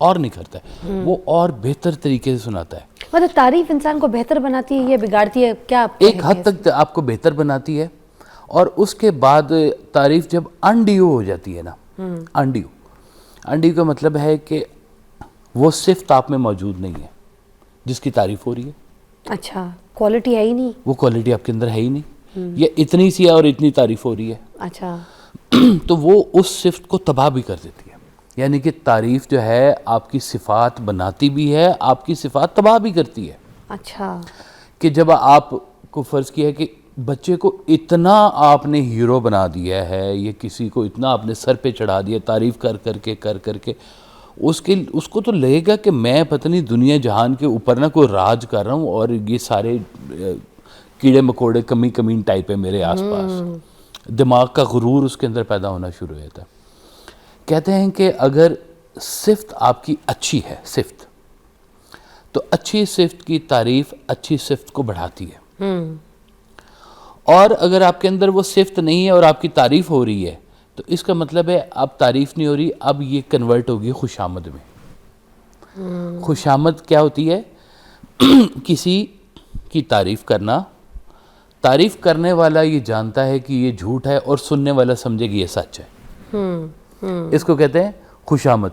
اور نکھرتا ہے, وہ اور بہتر طریقے سے سناتا ہے. مطلب تعریف انسان کو بہتر بناتی ہے یا بگاڑتی ہے, کیا آپ ایک حد تک آپ کو بہتر بناتی ہے, اور اس کے بعد تعریف جب انڈیو ہو جاتی ہے نا, انڈیو کا مطلب ہے کہ وہ صفت آپ میں موجود نہیں ہے جس کی تعریف ہو رہی ہے. اچھا, کوالٹی ہے ہی نہیں, وہ کوالٹی آپ کے اندر ہے ہی نہیں, یا اتنی سی ہے اور اتنی تعریف ہو رہی ہے. اچھا, تو وہ اس صفت کو تباہ بھی کر دیتی ہے. یعنی کہ تعریف جو ہے آپ کی صفات بناتی بھی ہے, آپ کی صفات تباہ بھی کرتی ہے. اچھا, کہ جب آپ کو فرض کیا ہے کہ بچے کو اتنا آپ نے ہیرو بنا دیا ہے, یا کسی کو اتنا آپ نے سر پہ چڑھا دیا تعریف کر کر کے, اس کو تو لگے گا کہ میں پتہ نہیں دنیا جہان کے اوپر نہ کوئی راج کر رہا ہوں, اور یہ سارے کیڑے مکوڑے کمین ٹائپ ہے میرے آس پاس. دماغ کا غرور اس کے اندر پیدا ہونا شروع ہو جاتا ہے. کہتے ہیں کہ اگر صفت آپ کی اچھی ہے, صفت, تو اچھی صفت کی تعریف اچھی صفت کو بڑھاتی ہے. اور اگر آپ کے اندر وہ صفت نہیں ہے اور آپ کی تعریف ہو رہی ہے, تو اس کا مطلب ہے اب تعریف نہیں ہو رہی, اب یہ کنورٹ ہوگی خوشامد میں. خوشامد کیا ہوتی ہے؟ کسی کی تعریف کرنا, تعریف کرنے والا یہ جانتا ہے کہ یہ جھوٹ ہے اور سننے والا سمجھے کہ یہ سچ ہے. اس کو کہتے ہیں خوشامد.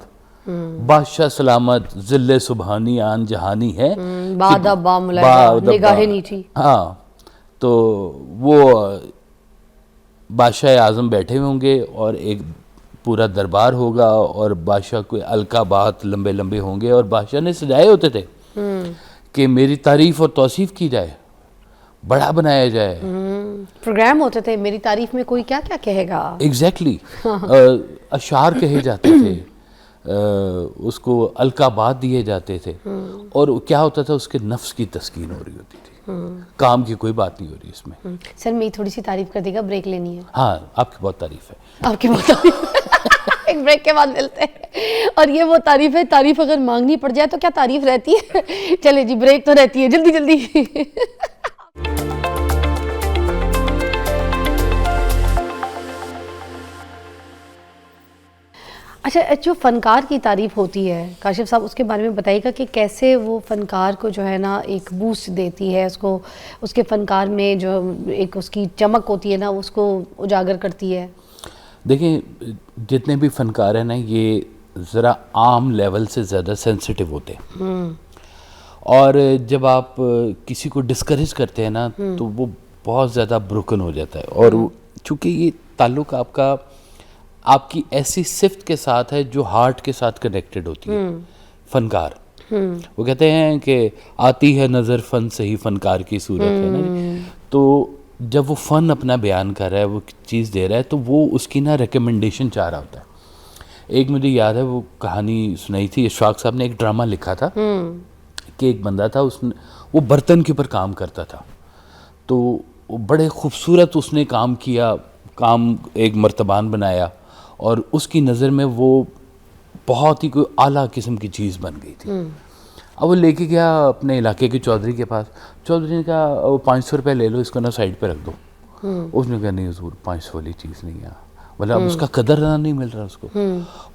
بادشاہ سلامت ذل سبحانی آن جہانی ہے, نگاہیں نہیں تھی. ہاں, تو وہ بادشاہ اعظم بیٹھے ہوں گے اور ایک پورا دربار ہوگا, اور بادشاہ کوئی القابات لمبے لمبے ہوں گے, اور بادشاہ نے سجائے ہوتے تھے کہ میری تعریف اور توصیف کی جائے, بڑا بنایا جائے. پروگرام ہوتے تھے میری تعریف میں کوئی کیا کیا کہے گا. ایگزیکٹلی. اشعار کہے جاتے تھے, اس کو القابات دیے جاتے تھے, اور کیا ہوتا تھا, اس کے نفس کی تسکین ہو رہی ہوتی تھی, کام کی کوئی بات نہیں ہو رہی اس میں. سر میری تھوڑی سی تعریف کر دے گا, بریک لینی ہے. ہاں, آپ کی بہت تعریف ہے. آپ کی بہت تعریف, ایک بریک کے بعد ملتے ہیں. اور یہ وہ تعریف ہے, تعریف اگر مانگنی پڑ جائے تو کیا تعریف رہتی ہے. چلے جی, بریک تو رہتی ہے, جلدی جلدی. اچھا, جو فنکار کی تعریف ہوتی ہے کاشف صاحب, اس کے بارے میں بتائیے گا کہ کیسے وہ فنکار کو جو ہے نا ایک بوسٹ دیتی ہے, اس کو, اس کے فنکار میں جو ایک اس کی چمک ہوتی ہے نا, اس کو اجاگر کرتی ہے. دیکھیں, جتنے بھی فنکار ہیں نا, یہ ذرا عام لیول سے زیادہ سینسیٹیو ہوتے ہیں, اور جب آپ کسی کو ڈسکریج کرتے ہیں نا تو وہ بہت زیادہ بروکن ہو جاتا ہے. اور چونکہ یہ تعلق آپ کی ایسی صفت کے ساتھ ہے جو ہارٹ کے ساتھ کنیکٹڈ ہوتی ہے. فنکار وہ کہتے ہیں کہ آتی ہے نظر فن سے ہی فنکار کی صورت ہے نا جی. تو جب وہ فن اپنا بیان کر رہا ہے, وہ چیز دے رہا ہے, تو وہ اس کی نا ریکمنڈیشن چاہ رہا ہوتا ہے. ایک مجھے یاد ہے وہ کہانی سنائی تھی, اشفاق صاحب نے ایک ڈرامہ لکھا تھا کہ ایک بندہ تھا, وہ برتن کے اوپر کام کرتا تھا, تو بڑے خوبصورت اس نے کام کیا, کام ایک مرتبان بنایا, اور اس کی نظر میں وہ بہت ہی کوئی اعلیٰ قسم کی چیز بن گئی تھی. اب وہ لے کے گیا اپنے علاقے کے چودھری کے پاس. چودھری نے کہا وہ 500 روپے لے لو, اس کو نا سائڈ پہ رکھ دو. اس نے کہا نہیں حضور 500 والی چیز نہیں ہے, مطلب اس کا قدر نہیں مل رہا اس کو.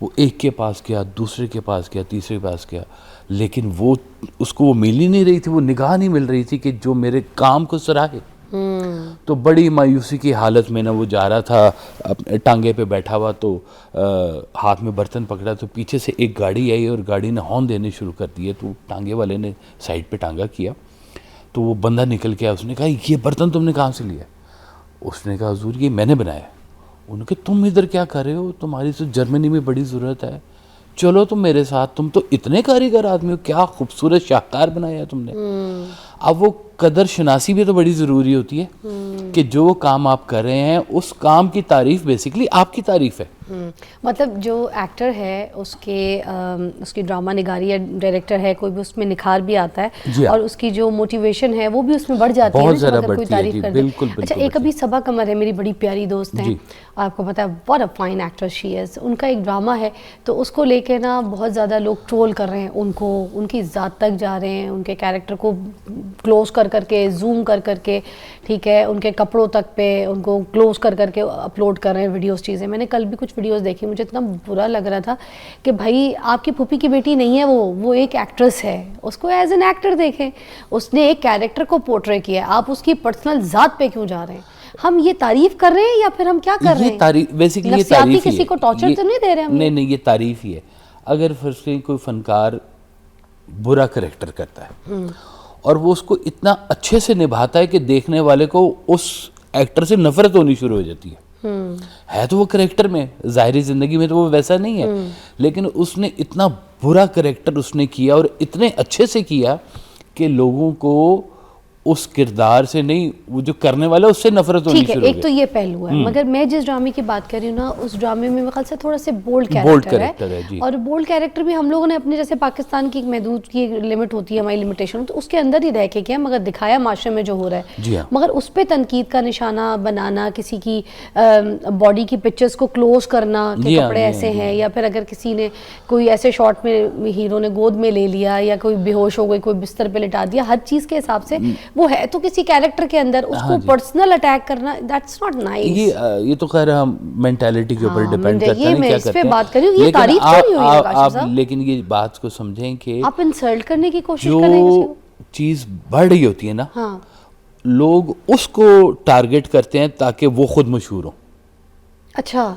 وہ ایک کے پاس گیا, دوسرے کے پاس گیا, تیسرے کے پاس گیا, لیکن وہ اس کو وہ مل ہی نہیں رہی تھی, وہ نگاہ نہیں مل رہی تھی کہ جو میرے کام کو سراہے. تو بڑی مایوسی کی حالت میں نا وہ جا رہا تھا, ٹانگے پہ بیٹھا ہوا, تو ہاتھ میں برتن پکڑا, تو پیچھے سے ایک گاڑی آئی اور گاڑی نے ہارن دینے شروع کر دیے. تو ٹانگے والے نے سائڈ پہ ٹانگا کیا, تو وہ بندہ نکل کے آیا. اس نے کہا یہ برتن تم نے کہاں سے لیا؟ اس نے کہا حضور یہ میں نے بنایا. انہوں نے کہا تم ادھر کیا کر رہے ہو, تمہاری تو جرمنی میں بڑی ضرورت ہے, چلو تم میرے ساتھ, تم تو اتنے کاریگر آدمی ہو, کیا خوبصورت شاہکار بنایا تم نے. اب وہ قدر شناسی بھی تو بڑی ضروری ہوتی ہے کہ جو کام آپ کر رہے ہیں اس کام کی تعریف بیسیکلی آپ کی تعریف ہے. مطلب جو ایکٹر ہے اس کی ڈرامہ نگاری یا ڈائریکٹر ہے, کوئی بھی اس میں نکھار بھی آتا ہے, اور اس کی جو موٹیویشن ہے وہ بھی اس میں بڑھ جاتی ہے, بہت زیادہ اگر کوئی تعریف کر دے. اچھا, ایک ابھی صبا قمر ہے, میری بڑی پیاری دوست ہیں, آپ کو پتا ہے what a fine actress she is. ان کا ایک ڈرامہ ہے, تو اس کو لے کے نا بہت زیادہ لوگ ٹرول کر رہے ہیں ان کو, ان کی ذات تک جا رہے ہیں, ان کے کیریکٹر کو کلوز کر کے, زوم کر کے, ٹھیک ہے, ان کے کپڑوں تک پہ ان کو کلوز کر کے اپلوڈ کر رہے ہیں ویڈیوز, چیزیں. میں نے کل بھی کچھ ویڈیوز دیکھی, مجھے اتنا برا لگ رہا تھا کہ بھائی آپ کی پھوپھی کی بیٹی نہیں ہے وہ ایک ایکٹریس ہے, اس کو ایز این ایکٹر دیکھیں, اس نے ایک کیریکٹر کو پورٹرے کیا ہے, آپ اس کی پرسنل ذات پہ کیوں جا رہے ہیں؟ ہم یہ تعریف کر رہے ہیں یا پھر ہم کیا کر رہے ہیں؟ بیسیکلی یہ نفسیاتی تعریف کسی کو ٹارچر تو نہیں دے رہے ہم؟ نہیں, یہ تعریف ہی ہے. اگر فرض کریں کوئی فنکار برا کریکٹر کرتا ہے اور وہ اس کو اتنا اچھے سے نبھاتا ہے کہ دیکھنے والے کو اس ایکٹر سے نفرت ہونی شروع ہو جاتی ہے تو وہ کریکٹر میں, ظاہری زندگی میں تو وہ ویسا نہیں ہے, لیکن اس نے اتنا برا کریکٹر اس نے کیا اور اتنے اچھے سے کیا کہ لوگوں کو اس کردار سے نہیں, وہ جو کرنے والا اس سے نفرت ہونی شروع ہو گئی. ایک تو یہ پہلو ہے, مگر میں جس ڈرامے کی بات کر رہی ہوں نا, اس ڈرامے میں میرے خیال سے تھوڑا سے بولڈ کیریکٹر ہے, اور بولڈ کیریکٹر بھی ہم لوگوں نے اپنے جیسے پاکستان کی ایک محدود کی لمٹ ہوتی ہے, ہماری لمیٹیشن, تو اس کے اندر ہی رہ کے کیا, مگر دکھایا معاشرے میں جو ہو رہا ہے, مگر اس پہ تنقید کا نشانہ بنانا, کسی کی باڈی کی پکچرز کو کلوز کرنا کہ کپڑے ایسے ہیں, یا پھر اگر کسی نے کوئی ایسے شارٹ میں ہیرو نے گود میں لے لیا, یا کوئی بے ہوش ہو گئی, کوئی بستر پہ لٹا دیا, ہر چیز کے حساب سے وہ ہے تو کسی کیریکٹر کے اندر, اس کو پرسنل اٹیک کرنا, دیٹس ناٹ نائس. یہ تو خیر ہم مینٹیلٹی کے اوپر ڈیپینڈ کرتا ہے, میں اس پہ بات کر رہی ہوں, یہ تعریف نہیں ہوئی آپ, لیکن یہ بات کو سمجھیں کہ آپ انسلٹ کرنے کی کوشش کر رہے ہیں, جو چیز بڑھ رہی ہوتی ہے نا, لوگ اس کو ٹارگٹ کرتے ہیں تاکہ وہ خود مشہور ہو. اچھا,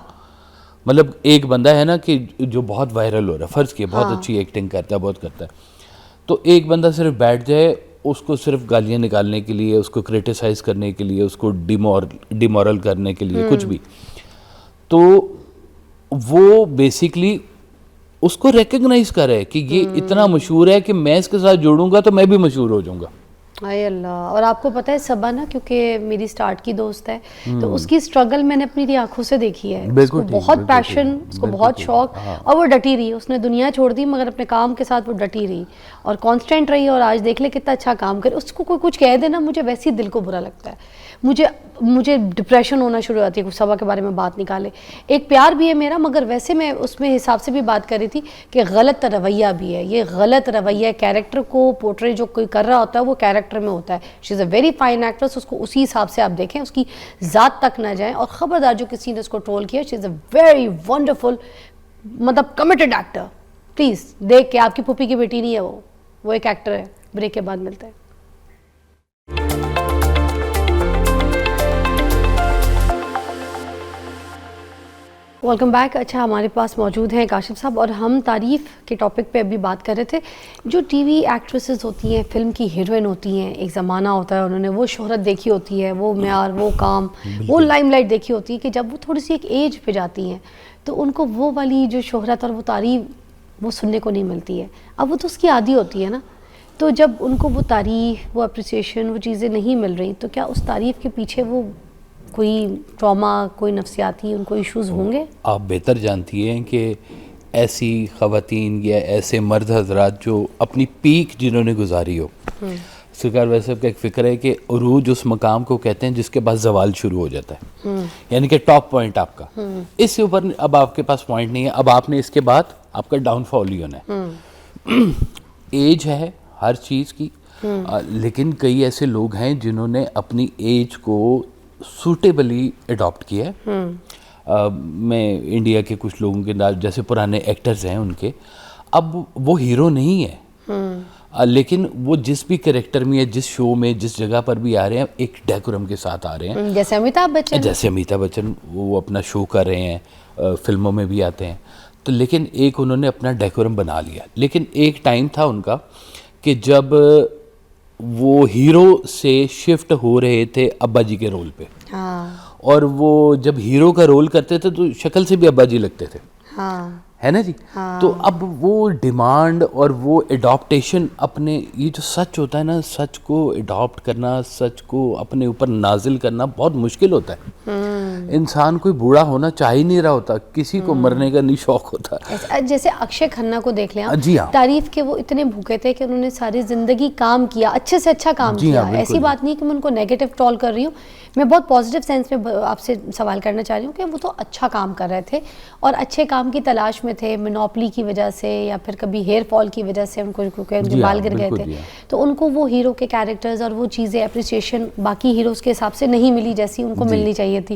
مطلب ایک بندہ ہے نا کہ جو بہت وائرل ہو رہا ہے, فرض کیا بہت اچھی ایکٹنگ کرتا ہے, بہت کرتا ہے, تو ایک بندہ صرف بیٹھ جائے, اس کو صرف گالیاں نکالنے کے لیے, اس کو کریٹیسائز کرنے کے لیے, اس کو ڈیمورل کرنے کے لیے, کچھ بھی, تو وہ بیسیکلی اس کو ریکگنائز کرے کہ یہ اتنا مشہور ہے کہ میں اس کے ساتھ جوڑوں گا تو میں بھی مشہور ہو جاؤں گا. اے اللہ. اور آپ کو پتہ ہے صبا نا, کیونکہ میری سٹارٹ کی دوست ہے, تو اس کی سٹرگل میں نے اپنی آنکھوں سے دیکھی ہے. اس کو بہت پیشن, اس کو بہت شوق, اور وہ ڈٹی رہی. اس نے دنیا چھوڑ دی مگر اپنے کام کے ساتھ وہ ڈٹی رہی اور کانسٹنٹ رہی, اور آج دیکھ لے کتنا اچھا کام کرے. اس کو کوئی کچھ کہہ دے نا, مجھے ویسے ہی دل کو برا لگتا ہے, مجھے ڈپریشن ہونا شروع ہوتی ہے کچھ صبا کے بارے میں بات نکالے. ایک پیار بھی ہے میرا, مگر ویسے میں اس میں حساب سے بھی بات کر رہی تھی کہ غلط رویہ بھی ہے, یہ غلط رویہ. کیریکٹر کو پورٹرے جو کوئی کر رہا ہوتا ہے وہ کیریکٹر میں ہوتا ہے. شی از اے ویری فائن ایکٹریس, اس کو اسی حساب سے آپ دیکھیں, اس کی ذات تک نہ جائیں. اور خبردار جو کسی نے اس کو ٹرول کیا, شی از اے ویری ونڈرفل, مطلب کمیٹڈ ایکٹر. پلیز دیکھ کے, آپ کی پھوپھی کی بیٹی نہیں ہے وہ ایک ایکٹر ہے. بریک کے بعد ملتے ہیں. Welcome back. اچھا, ہمارے پاس موجود ہیں کاشف صاحب, اور ہم تعریف کے ٹاپک پہ ابھی بات کر رہے تھے. جو ٹی وی ایکٹریسز ہوتی ہیں, فلم کی ہیروئن ہوتی ہیں, ایک زمانہ ہوتا ہے, انہوں نے وہ شہرت دیکھی ہوتی ہے, وہ معیار, وہ کام, وہ لائم لائٹ دیکھی ہوتی ہے, کہ جب وہ تھوڑی سی ایک ایج پہ جاتی ہیں تو ان کو وہ والی جو شہرت اور وہ تعریف وہ سننے کو نہیں ملتی ہے. اب وہ تو اس کی عادی ہوتی ہے نا, تو جب ان کو وہ تعریف, وہ اپریسیشن, وہ چیزیں نہیں مل رہی, تو کیا اس تعریف کے پیچھے وہ کوئی ٹراما, کوئی نفسیاتی ان کو ایشوز ہوں گے؟ آپ بہتر جانتی ہیں کہ ایسی خواتین یا ایسے مرد حضرات جو اپنی پیک جنہوں نے گزاری ہو, سرکار ویسے کا ایک فکر ہے کہ عروج اس مقام کو کہتے ہیں جس کے بعد زوال شروع ہو جاتا ہے, یعنی کہ ٹاپ پوائنٹ آپ کا, اس سے اوپر اب آپ کے پاس پوائنٹ نہیں ہے, اب آپ نے اس کے بعد آپ کا ڈاؤن فال ہی ہونا ہے. ایج ہے ہر چیز کی, لیکن کئی ایسے لوگ ہیں جنہوں نے اپنی ایج کو سوٹیبلی اڈاپٹ کیا ہے. میں انڈیا کے کچھ لوگوں کے نام جیسے پرانے ایکٹرز ہیں ان کے, اب وہ ہیرو نہیں ہے, لیکن وہ جس بھی کریکٹر میں, جس شو میں, جس جگہ پر بھی آ رہے ہیں ایک ڈیکورم کے ساتھ آ رہے ہیں. جیسے امیتابھ بچن وہ اپنا شو کر رہے ہیں, فلموں میں بھی آتے ہیں, تو لیکن ایک انہوں نے اپنا ڈیکورم بنا لیا. لیکن ایک ٹائم تھا ان کا کہ جب وہ ہیرو سے شفٹ ہو رہے تھے ابا جی کے رول پہ, اور وہ جب ہیرو کا رول کرتے تھے تو شکل سے بھی ابا جی لگتے تھے, ہے نا جی. تو اب وہ ڈیمانڈ اور وہ اڈاپٹیشن اپنے, یہ جو سچ ہوتا ہے نا, سچ کو اڈاپٹ کرنا, سچ کو اپنے اوپر نازل کرنا بہت مشکل ہوتا ہے. انسان کوئی بوڑھا ہونا چاہ ہی نہیں رہا ہوتا, کسی کو مرنے کا نہیں شوق ہوتا. جیسے اکشے کھنہ کو دیکھ لیں آپ, جی ہاں, تعریف کے وہ اتنے بھوکے تھے کہ انہوں نے ساری زندگی کام کیا, اچھے سے اچھا کام کیا. ایسی بات نہیں کہ میں ان کو نیگیٹو ٹرول کر رہی ہوں, میں بہت پازیٹیو سینس میں آپ سے سوال کرنا چاہ رہی ہوں کہ وہ تو اچھا کام کر رہے تھے اور اچھے کام کی تلاش میں تھے, مونوپلی کی وجہ سے یا پھر کبھی ہیئر فال کی وجہ سے ان کو ان کے بال گر گئے تھے, تو ان کو وہ ہیرو کے کیریکٹرز اور وہ چیزیں اپریسیشن باقی ہیروز کے حساب سے نہیں ملی جیسی ان کو ملنی چاہیے تھی.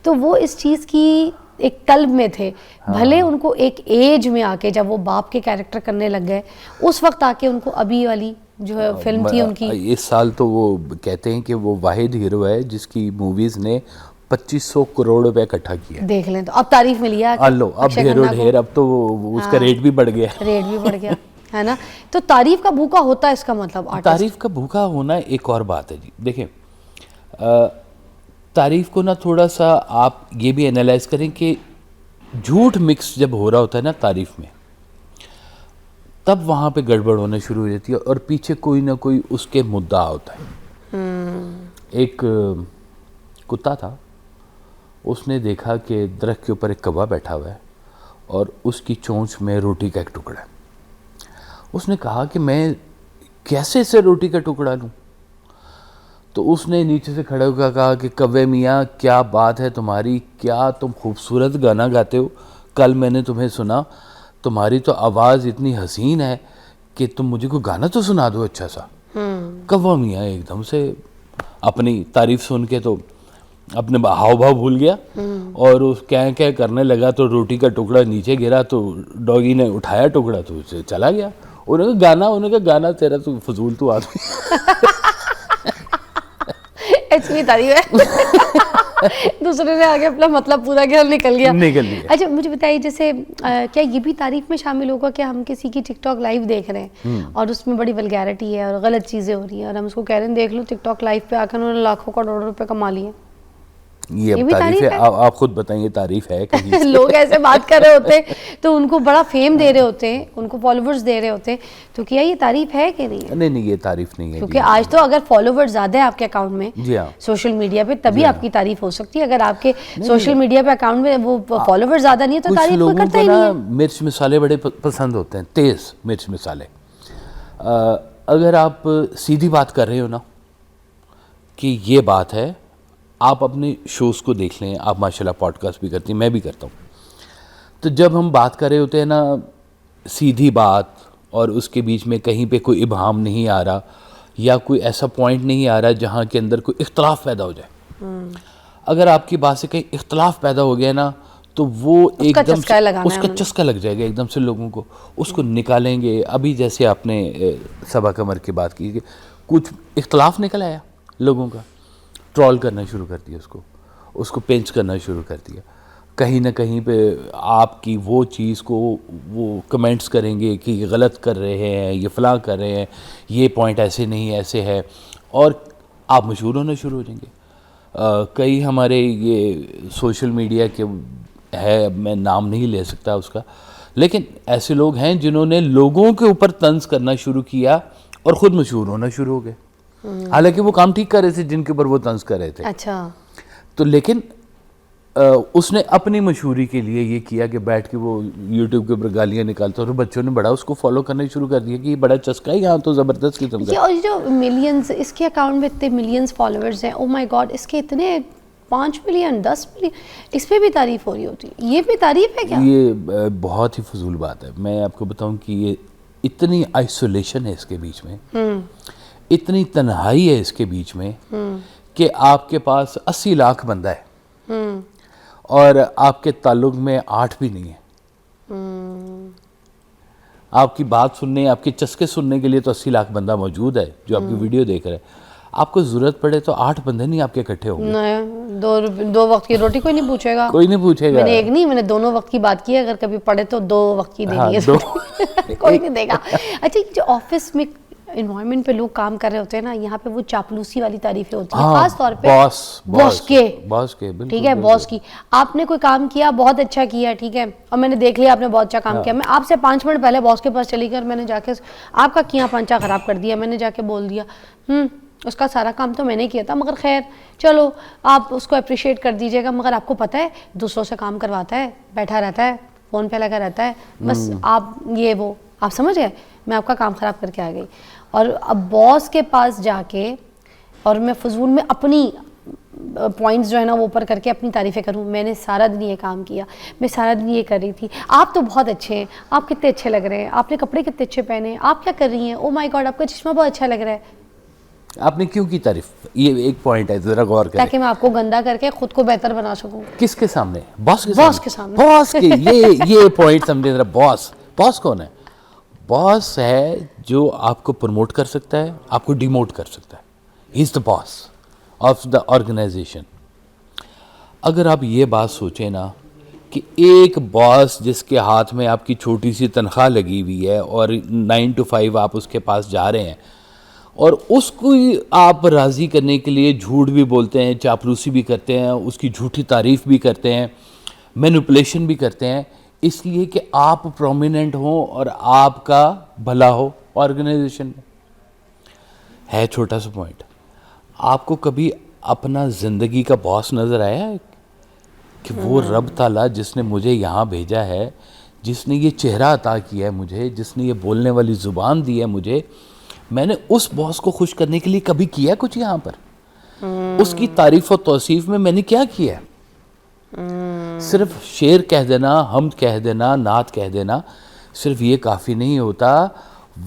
تو وہ اس چیز کی ایک قلب میں تھے, بھلے ان کو ایک ایج میں آ کے جب وہ باپ کے کیریکٹر کرنے لگ گئے, اس وقت آ کے ان کو ابھی والی جو ہے فلم تھی ان کی, اس سال تو وہ کہتے ہیں کہ وہ واحد ہیرو ہے جس کی موویز نے 2500 کروڑ روپے اکٹھا کیا. دیکھ لیں, تو اب تعریف ملی ہے, اب ڈھیر, اب تو اس کا ریٹ بھی بڑھ گیا, ہے نا. تو تعریف کا بھوکا ہوتا ہے, اس کا مطلب تعریف کا بھوکا ہونا ایک اور بات ہے جی. دیکھیں, تعریف کو نا تھوڑا سا آپ یہ بھی انالائز کریں کہ جھوٹ مکس جب ہو رہا ہوتا ہے نا تعریف میں, تب وہاں پہ گڑبڑ ہونا شروع ہو جاتی ہے, اور پیچھے کوئی نہ کوئی اس کے مدعا ہوتا ہے. ایک کتا تھا, اس نے دیکھا کہ درخت کے اوپر ایک کوا بیٹھا ہوا ہے اور اس کی چونچ میں روٹی کا ایک ٹکڑا ہے. اس نے کہا کہ میں کیسے اسے روٹی کا ٹکڑا لوں؟ تو اس نے نیچے سے کھڑے ہو کر کہا کہ کوے میاں کیا بات ہے تمہاری, کیا تم خوبصورت گانا گاتے ہو, کل میں نے تمہیں سنا, تمہاری تو آواز اتنی حسین ہے کہ تم مجھے کوئی گانا تو سنا دو اچھا سا. کوا میاں ایک دم سے اپنی تعریف سن کے تو اپنے ہاؤ بھاؤ بھول گیا, اور اس کیا کرنے لگا, تو روٹی کا ٹکڑا نیچے گرا, تو ڈوگی نے اٹھایا ٹکڑا تو اسے چلا گیا. انہوں نے کہا گانا تیرا تو فضول تو آدمی. ایسی تعریف ہے, دوسرے نے آگے اپنا مطلب پورا کیا, نکل گیا. اچھا مجھے بتائیے, جیسے کیا یہ بھی تعریف میں شامل ہوگا کہ ہم کسی کی ٹک ٹاک لائیو دیکھ رہے ہیں اور اس میں بڑی ولگیرٹی ہے اور غلط چیزیں ہو رہی ہیں, اور ہم اس کو کہہ رہے ہیں دیکھ لو ٹک ٹاک لائیو پہ آ کر انہوں نے لاکھوں کروڑوں روپے کما لیے. یہ تعریف ہے, آپ خود بتائیں یہ تعریف ہے کہ لوگ ایسے بات کر رہے ہوتے ہیں تو ان کو بڑا فیم دے رہے ہوتے ہیں, ان کو فالوورز دے رہے ہوتے ہیں, تو کیا یہ تعریف ہے کہ نہیں؟ نہیں, یہ تعریف نہیں ہے, کیونکہ آج تو اگر فالوورز زیادہ ہے آپ کے اکاؤنٹ میں سوشل میڈیا پہ, تبھی آپ کی تعریف ہو سکتی ہے. اگر آپ کے سوشل میڈیا پہ اکاؤنٹ میں وہ فالوورز زیادہ نہیں ہے تو تعریف کوئی کرتا ہی نہیں ہے. مرچ مسالے بڑے پسند ہوتے ہیں, تیز مرچ مسالے. اگر آپ سیدھی بات کر رہے ہو نا کہ یہ بات ہے, آپ اپنے شوز کو دیکھ لیں, آپ ماشاءاللہ پوڈ کاسٹ بھی کرتی ہیں, میں بھی کرتا ہوں, تو جب ہم بات کر رہے ہوتے ہیں نا سیدھی بات, اور اس کے بیچ میں کہیں پہ کوئی ابہام نہیں آ رہا یا کوئی ایسا پوائنٹ نہیں آ رہا جہاں کے اندر کوئی اختلاف پیدا ہو جائے. اگر آپ کی بات سے کہیں اختلاف پیدا ہو گیا نا تو وہ ایک دم سے اس کا چسکا لگ جائے گا ایک دم سے لوگوں کو, اس کو نکالیں گے. ابھی جیسے آپ نے صبا قمر کی بات کی کہ کچھ اختلاف نکل آیا, لوگوں کا ٹرول کرنا شروع کر دیا, اس کو پینچ کرنا شروع کر دیا. کہیں نہ کہیں پہ آپ کی وہ چیز کو وہ کمنٹس کریں گے کہ یہ غلط کر رہے ہیں, یہ فلاں کر رہے ہیں, یہ پوائنٹ ایسے نہیں ایسے ہے, اور آپ مشہور ہونا شروع ہو جائیں گے. کئی ہمارے یہ سوشل میڈیا کے ہے, میں نام نہیں لے سکتا اس کا, لیکن ایسے لوگ ہیں جنہوں نے لوگوں کے اوپر طنز کرنا شروع کیا اور خود مشہور ہونا شروع ہو گئے, حالانکہ وہ کام ٹھیک کر رہے تھے جن کے اوپر وہ طنز کر رہے تھے. اچھا. تو لیکن اس نے اپنی مشہوری کے لیے یہ کیا کہ بیٹھ کے وہ یوٹیوب کے اوپر گالیاں نکالتا, اور بچوں نے بڑا اس کو فالو کرنا شروع کر دیا کہ یہ بڑا چسکا ہے یہاں تو زبردست قسم کا. اور جو ملینز اس کے اکاؤنٹ میں اتنے ملینز فالوورز ہیں, او مائی گاڈ, اس کے اتنے 5 ملین 10 ملین, اس پہ بھی تعریف ہو رہی ہوتی ہے. یہ بھی تعریف ہے کیا؟ یہ بہت ہی فضول بات ہے. میں آپ کو بتاؤں کہ یہ اتنی آئسولیشن ہے اس کے بیچ میں, اتنی تنہائی ہے اس کے بیچ میں کہ آپ کے پاس 80 لاکھ بندہ ہے اور آپ کے تعلق میں 8 بھی نہیں ہے. آپ کی بات سننے, آپ کے چسکے سننے کے لیے تو 80 لاکھ بندہ موجود ہے جو آپ کی ویڈیو دیکھ رہے ہیں. آپ کو ضرورت پڑے تو 8 بندے نہیں آپ کے اکٹھے ہوں گے. 2 وقت کی روٹی کوئی نہیں پوچھے گا, کوئی نہیں پوچھے گا. میں نے ایک نہیں, میں نے دونوں وقت کی بات کی ہے, اگر کبھی پڑے تو 2 وقت کی دینی ہے, کوئی نہیں دے گا. اچھا, جو آفس میں انوائرمنٹ پہ لوگ کام کر رہے ہوتے ہیں نا, یہاں پہ وہ چاپلوسی والی تعریفیں ہوتی ہیں, خاص طور پہ باس کے, ٹھیک ہے, باس کی. آپ نے کوئی کام کیا, بہت اچھا کیا, ٹھیک ہے, اور میں نے دیکھ لیا آپ نے بہت اچھا کام کیا, میں آپ سے 5 منٹ پہلے باس کے پاس چلی گئی اور میں نے جا کے آپ کا کیا پانچا خراب کر دیا, میں نے جا کے بول دیا, اس کا سارا کام تو میں نے کیا تھا, مگر خیر چلو آپ اس کو اپریشیٹ کر دیجیے گا. مگر آپ کو پتہ ہے دوسروں سے کام کرواتا ہے, بیٹھا رہتا ہے, فون پہ لگا رہتا ہے, بس آپ یہ وہ, آپ سمجھ گئے, میں آپ کا کام خراب کر کے آ گئی. اور اب باس کے پاس جا کے اور میں فضول میں اپنی پوائنٹس جو ہے نا وہ اوپر کر کے اپنی تعریفیں کروں, میں نے سارا دن یہ کام کیا, میں سارا دن یہ کر رہی تھی, آپ تو بہت اچھے ہیں, آپ کتنے اچھے لگ رہے ہیں, آپ نے کپڑے کتنے اچھے پہنے ہیں, آپ کیا کر رہی ہیں, او مائی گاڈ آپ کا چشمہ بہت اچھا لگ رہا ہے. آپ نے کیوں کی تعریف؟ یہ ایک پوائنٹ ہے, ذرا غور کریں. تاکہ میں آپ کو گندا کر کے خود کو بہتر بنا سکوں. کس کے سامنے؟ باس کے سامنے. باس کے یہ پوائنٹ سمجھے ذرا. باس کون ہے؟ باس ہے جو آپ کو پروموٹ کر سکتا ہے, آپ کو ڈیموٹ کر سکتا ہے. ہی از دا باس آف دا آرگنائزیشن. اگر آپ یہ بات سوچیں نا کہ ایک باس جس کے ہاتھ میں آپ کی چھوٹی سی تنخواہ لگی ہوئی ہے اور 9 to 5 آپ اس کے پاس جا رہے ہیں, اور اس کو آپ راضی کرنے کے لیے جھوٹ بھی بولتے ہیں, چاپلوسی بھی کرتے ہیں, اس کی جھوٹی تعریف بھی کرتے ہیں, مینوپولیشن بھی کرتے ہیں, اس لیے کہ آپ پرومیننٹ ہوں اور آپ کا بھلا ہو آرگنائزیشن میں. ہے چھوٹا سا پوائنٹ. آپ کو کبھی اپنا زندگی کا باس نظر آیا ہے کہ وہ رب تعالیٰ جس نے مجھے یہاں بھیجا ہے, جس نے یہ چہرہ عطا کیا ہے مجھے, جس نے یہ بولنے والی زبان دی ہے مجھے, میں نے اس باس کو خوش کرنے کے لیے کبھی کیا کچھ یہاں پر؟ اس کی تعریف و توصیف میں نے کیا کیا؟ صرف شعر کہہ دینا, حمد کہہ دینا, نعت کہہ دینا صرف یہ کافی نہیں ہوتا.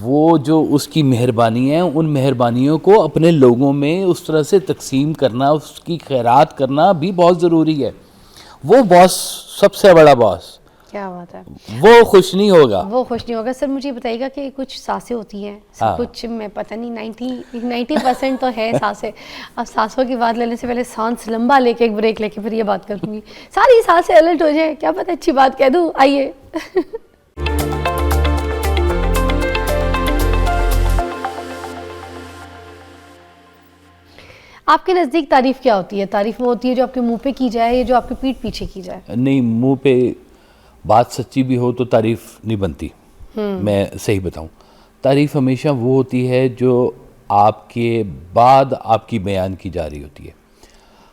وہ جو اس کی مہربانی ہے, ان مہربانیوں کو اپنے لوگوں میں اس طرح سے تقسیم کرنا, اس کی خیرات کرنا بھی بہت ضروری ہے. وہ باس سب سے بڑا باس, کیا بات ہے, وہ خوش نہیں ہوگا. سر مجھے بتائیے گا کہ کچھ سانسیں ہوتی ہیں, کچھ میں پتہ نہیں 90% تو ہے سانسیں. اب سانسوں کی بات لینے سے پہلے سانس لمبا لے کے ایک بریک لے کے پھر یہ بات کروں گی. ساری سانسیں الرٹ ہو جائیں, کیا پتہ اچھی بات کہہ دوں. آئیے. آپ کے نزدیک تعریف کیا ہوتی ہے؟ تعریف وہ ہوتی ہے جو آپ کے منہ پہ کی جائے یا جو آپ کے پیٹھ پیچھے کی جائے؟ نہیں, منہ پہ بات سچی بھی ہو تو تعریف نہیں بنتی. میں صحیح بتاؤں, تعریف ہمیشہ وہ ہوتی ہے جو آپ کے بعد آپ کی بیان کی جا رہی ہوتی ہے.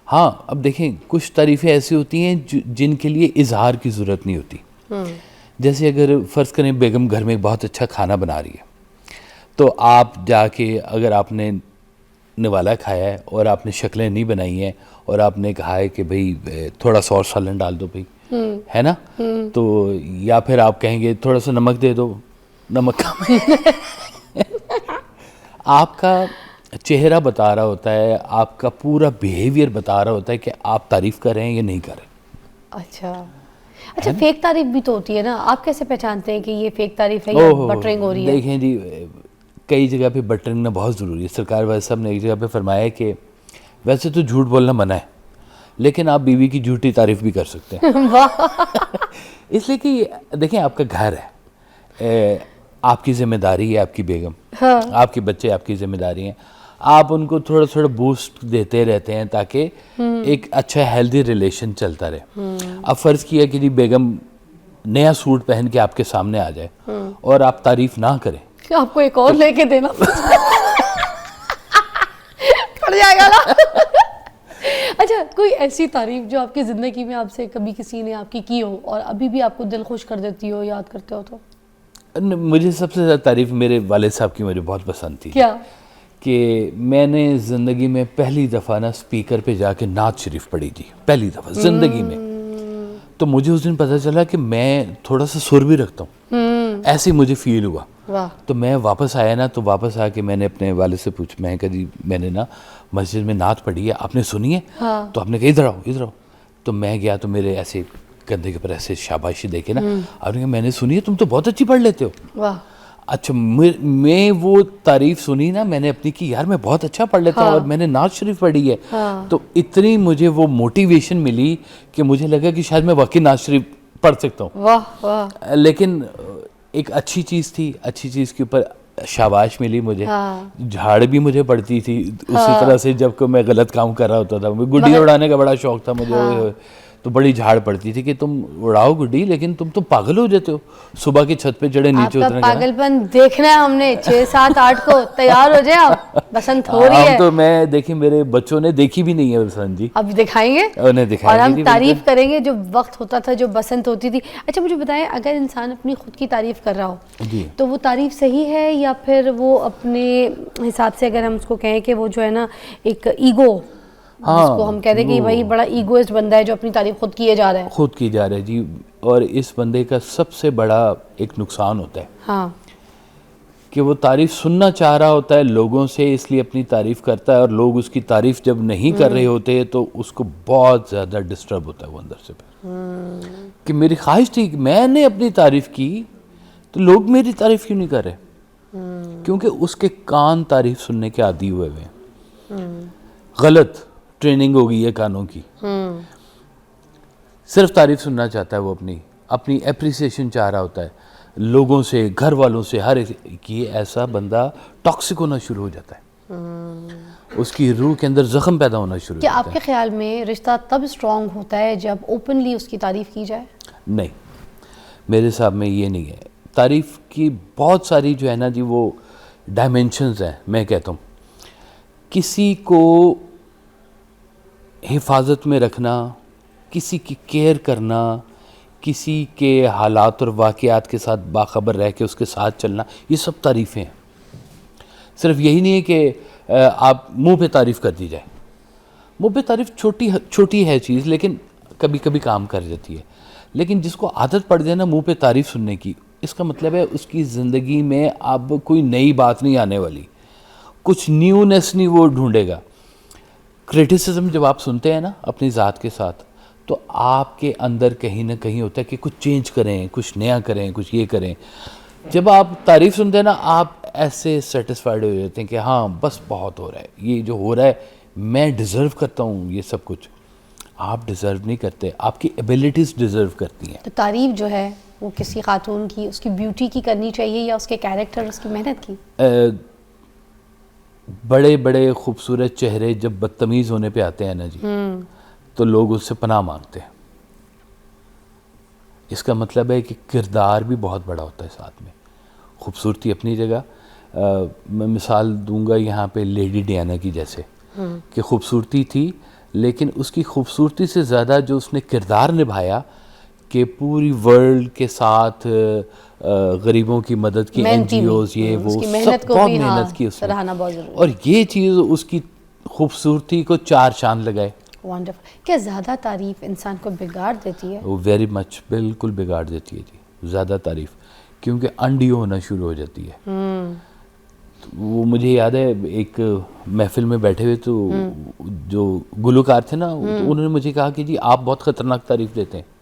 ہاں, اب دیکھیں کچھ تعریفیں ایسی ہوتی ہیں جن کے لیے اظہار کی ضرورت نہیں ہوتی. جیسے اگر فرض کریں بیگم گھر میں بہت اچھا کھانا بنا رہی ہے, تو آپ جا کے اگر آپ نے نوالا کھایا ہے اور آپ نے شکلیں نہیں بنائی ہیں اور آپ نے کہا ہے کہ بھئی تھوڑا سا اور سالن ڈال دو بھئی, ہے نا, تو یا پھر آپ کہیں گے تھوڑا سا نمک دے دو, نمک کم ہے. آپ کا چہرہ بتا رہا ہوتا ہے, آپ کا پورا بیہیویئر بتا رہا ہوتا ہے کہ آپ تعریف کر رہے ہیں یا نہیں کر رہے. اچھا, فیک تعریف بھی تو ہوتی ہے نا. آپ کیسے پہچانتے ہیں کہ یہ فیک تعریف ہے یا بٹرنگ ہو رہی ہے؟ دیکھیں جی, کئی جگہ پہ بٹرنگ بہت ضروری ہے. سرکار وائز صاحب نے ایک جگہ پہ فرمایا ہے کہ ویسے تو جھوٹ بولنا منع ہے, لیکن آپ بیوی کی جھوٹی تعریف بھی کر سکتے ہیں. اس لیے کہ دیکھیں آپ کا گھر ہے, آپ کی ذمہ داری ہے, آپ کی بیگم, آپ کے بچے آپ کی ذمہ داری ہیں. آپ ان کو تھوڑا تھوڑا بوسٹ دیتے رہتے ہیں تاکہ ایک اچھا ہیلدی ریلیشن چلتا رہے. اب فرض کیا کہ جی بیگم نیا سوٹ پہن کے آپ کے سامنے آ جائے اور آپ تعریف نہ کریں, آپ کو ایک اور لے کے دینا پڑ جائے گا نا. اچھا, کوئی ایسی تعریف جو آپ کی زندگی میں آپ سے کبھی کسی نے آپ کی ہو اور ابھی بھی آپ کو دل خوش کر دیتی ہو, یاد کرتے ہو تو؟ مجھے سب سے زیادہ تعریف میرے والد صاحب کی مجھے بہت پسند تھی. کیا؟ کہ میں نے زندگی میں پہلی دفعہ نا اسپیکر پہ جا کے نعت شریف پڑھی تھی, پہلی دفعہ زندگی میں. تو مجھے اس دن پتہ چلا کہ میں تھوڑا سا سر بھی رکھتا ہوں, ایسے مجھے فیل ہوا. تو میں واپس آیا نا, تو واپس آ کے میں نے اپنے والد سے پوچھا, میں کہا جی میں نے نا مسجد میں نعت پڑھی ہے, آپ نے سنی ہے؟ تو آپ نے کہا ادھر آؤ ادھر آؤ. تو میں گیا تو میرے ایسے کندھے کے اوپر ایسے شاباشی دے کے نا, آپ نے کہا میں نے سنی ہے, تم تو بہت اچھی پڑھ لیتے ہو. اچھا, میں وہ تعریف سنی نا میں نے اپنی کی, یار میں بہت اچھا پڑھ لیتا ہوں اور میں نے نعت شریف پڑھی ہے. تو اتنی مجھے وہ موٹیویشن ملی کہ مجھے لگا کہ شاید میں واقعی نعت شریف پڑھ سکتا ہوں. لیکن ایک اچھی چیز تھی, اچھی چیز کے اوپر شاباش ملی مجھے. جھاڑ بھی مجھے پڑتی تھی اسی طرح سے, جب کہ میں غلط کام کر رہا ہوتا تھا. گڈی اڑانے کا بڑا شوق تھا مجھے, تو بڑی جھاڑ پڑتی تھی کہ تم اڑاؤ گڈی لیکن تم تو پاگل ہو جاتے ہو, صبح کی چھت پہ چڑھے نیچے اترنے کا. پاگل پن دیکھنا ہے ہم نے 6, 7, 8 کو, تیار ہو جائے آپ, بسنت ہو رہی ہے. تو میں دیکھیں میرے بچوں نے دیکھی بھی نہیں ہے بسنت جی, اب دکھائیں گے اور ہم تعریف کریں گے جو وقت ہوتا تھا, جو بسنت ہوتی تھی. اچھا مجھے بتائیں, اگر انسان اپنی خود کی تعریف کر رہا ہو تو وہ تعریف صحیح ہے, یا پھر وہ اپنے حساب سے اگر ہم اس کو کہیں کہ وہ جو ہے نا ایک ایگو, جس کو ہم کہتے ہیں کہ وہی بڑا ایگوئسٹ بندہ ہے جو اپنی تعریف خود کیے جا رہا ہے, خود کی جا رہا ہے جی. اور اس بندے کا سب سے بڑا ایک نقصان ہوتا ہے کہ وہ تعریف سننا چاہ رہا ہوتا ہے لوگوں سے, اس لیے اپنی تعریف کرتا ہے, اور لوگ اس کی تعریف جب نہیں کر رہے ہوتے تو اس کو بہت زیادہ ڈسٹرب ہوتا ہے وہ اندر سے کہ میری خواہش تھی کہ میں نے اپنی تعریف کی تو لوگ میری تعریف کیوں نہیں کر رہے, کیونکہ اس کے کان تعریف سننے کے عادی ہوئے ہوئے ہیں. غلط ٹریننگ ہو گئی ہے کانوں کی. صرف تعریف سننا چاہتا ہے وہ, اپنی اپریسیشن چاہ رہا ہوتا ہے لوگوں سے, گھر والوں سے, ہر ایک. یہ ایسا بندہ ٹاکسک ہونا شروع ہو جاتا ہے, اس کی روح کے اندر زخم پیدا ہونا شروع ہو جاتا ہے. کیا آپ کے خیال میں رشتہ تب اسٹرانگ ہوتا ہے جب اوپنلی اس کی تعریف کی جائے؟ نہیں, میرے حساب میں یہ نہیں ہے. تعریف کی بہت ساری جو ہے نا جی وہ ڈائمینشنز ہیں. میں کہتا ہوں کسی کو حفاظت میں رکھنا, کسی کی کیئر کرنا, کسی کے حالات اور واقعات کے ساتھ باخبر رہ کے اس کے ساتھ چلنا, یہ سب تعریفیں ہیں. صرف یہی نہیں ہے کہ آپ منہ پہ تعریف کر دی جائے. منہ پہ تعریف چھوٹی ہے چیز, لیکن کبھی کبھی کام کر جاتی ہے. لیکن جس کو عادت پڑ جائے نا منہ پہ تعریف سننے کی, اس کا مطلب ہے اس کی زندگی میں اب کوئی نئی بات نہیں آنے والی, کچھ نیونیس نہیں وہ ڈھونڈے گا. کرٹیسزم جب آپ سنتے ہیں نا اپنی ذات کے ساتھ, تو آپ کے اندر کہیں نہ کہیں ہوتا ہے کہ کچھ چینج کریں, کچھ نیا کریں, کچھ یہ کریں. جب آپ تعریف سنتے ہیں نا آپ ایسے سیٹسفائیڈ ہو جاتے ہیں کہ ہاں بس بہت ہو رہا ہے, یہ جو ہو رہا ہے میں ڈیزرو کرتا ہوں یہ سب کچھ. آپ ڈیزرو نہیں کرتے, آپ کی ایبیلٹیز ڈیزرو کرتی ہیں. تو تعریف جو ہے وہ کسی خاتون کی اس کی بیوٹی کی کرنی چاہیے یا اس کے کیریکٹر, اس کی محنت کی؟ بڑے بڑے خوبصورت چہرے جب بدتمیز ہونے پہ آتے ہیں نا جی, تو لوگ اس سے پناہ مانگتے ہیں. اس کا مطلب ہے کہ کردار بھی بہت بڑا ہوتا ہے ساتھ میں. خوبصورتی اپنی جگہ, میں مثال دوں گا یہاں پہ لیڈی ڈیانا کی جیسے, کہ خوبصورتی تھی لیکن اس کی خوبصورتی سے زیادہ جو اس نے کردار نبھایا کہ پوری ورلڈ کے ساتھ غریبوں کی مدد کی, این جی اوز, یہ وہ سب بہت محنت کی اس نے, اور یہ چیز اس کی خوبصورتی کو 4 چاند لگائے. وانڈرفل. کیا زیادہ تعریف انسان کو بگاڑ دیتی ہے؟ وہ ویری مچ, بالکل بگاڑ دیتی ہے جی زیادہ تعریف, کیونکہ انڈیو ہونا شروع ہو جاتی ہے. وہ مجھے یاد ہے ایک محفل میں بیٹھے ہوئے تو جو گلوکار تھے نا, انہوں نے مجھے کہا کہ جی آپ بہت خطرناک تعریف دیتے ہیں.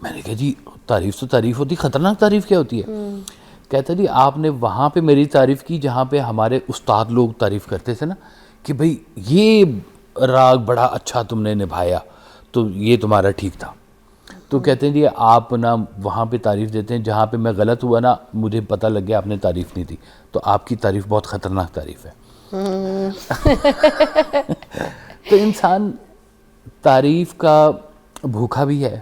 میں نے کہا جی تعریف تو تعریف ہوتی, خطرناک تعریف کیا ہوتی ہے؟ کہتا جی آپ نے وہاں پہ میری تعریف کی جہاں پہ ہمارے استاد لوگ تعریف کرتے تھے نا کہ بھئی یہ راگ بڑا اچھا تم نے نبھایا, تو یہ تمہارا ٹھیک تھا. تو کہتے ہیں جی آپ نا وہاں پہ تعریف دیتے ہیں جہاں پہ میں غلط ہوا نا, مجھے پتہ لگ گیا آپ نے تعریف نہیں دی, تو آپ کی تعریف بہت خطرناک تعریف ہے. تو انسان تعریف کا بھوکا بھی ہے,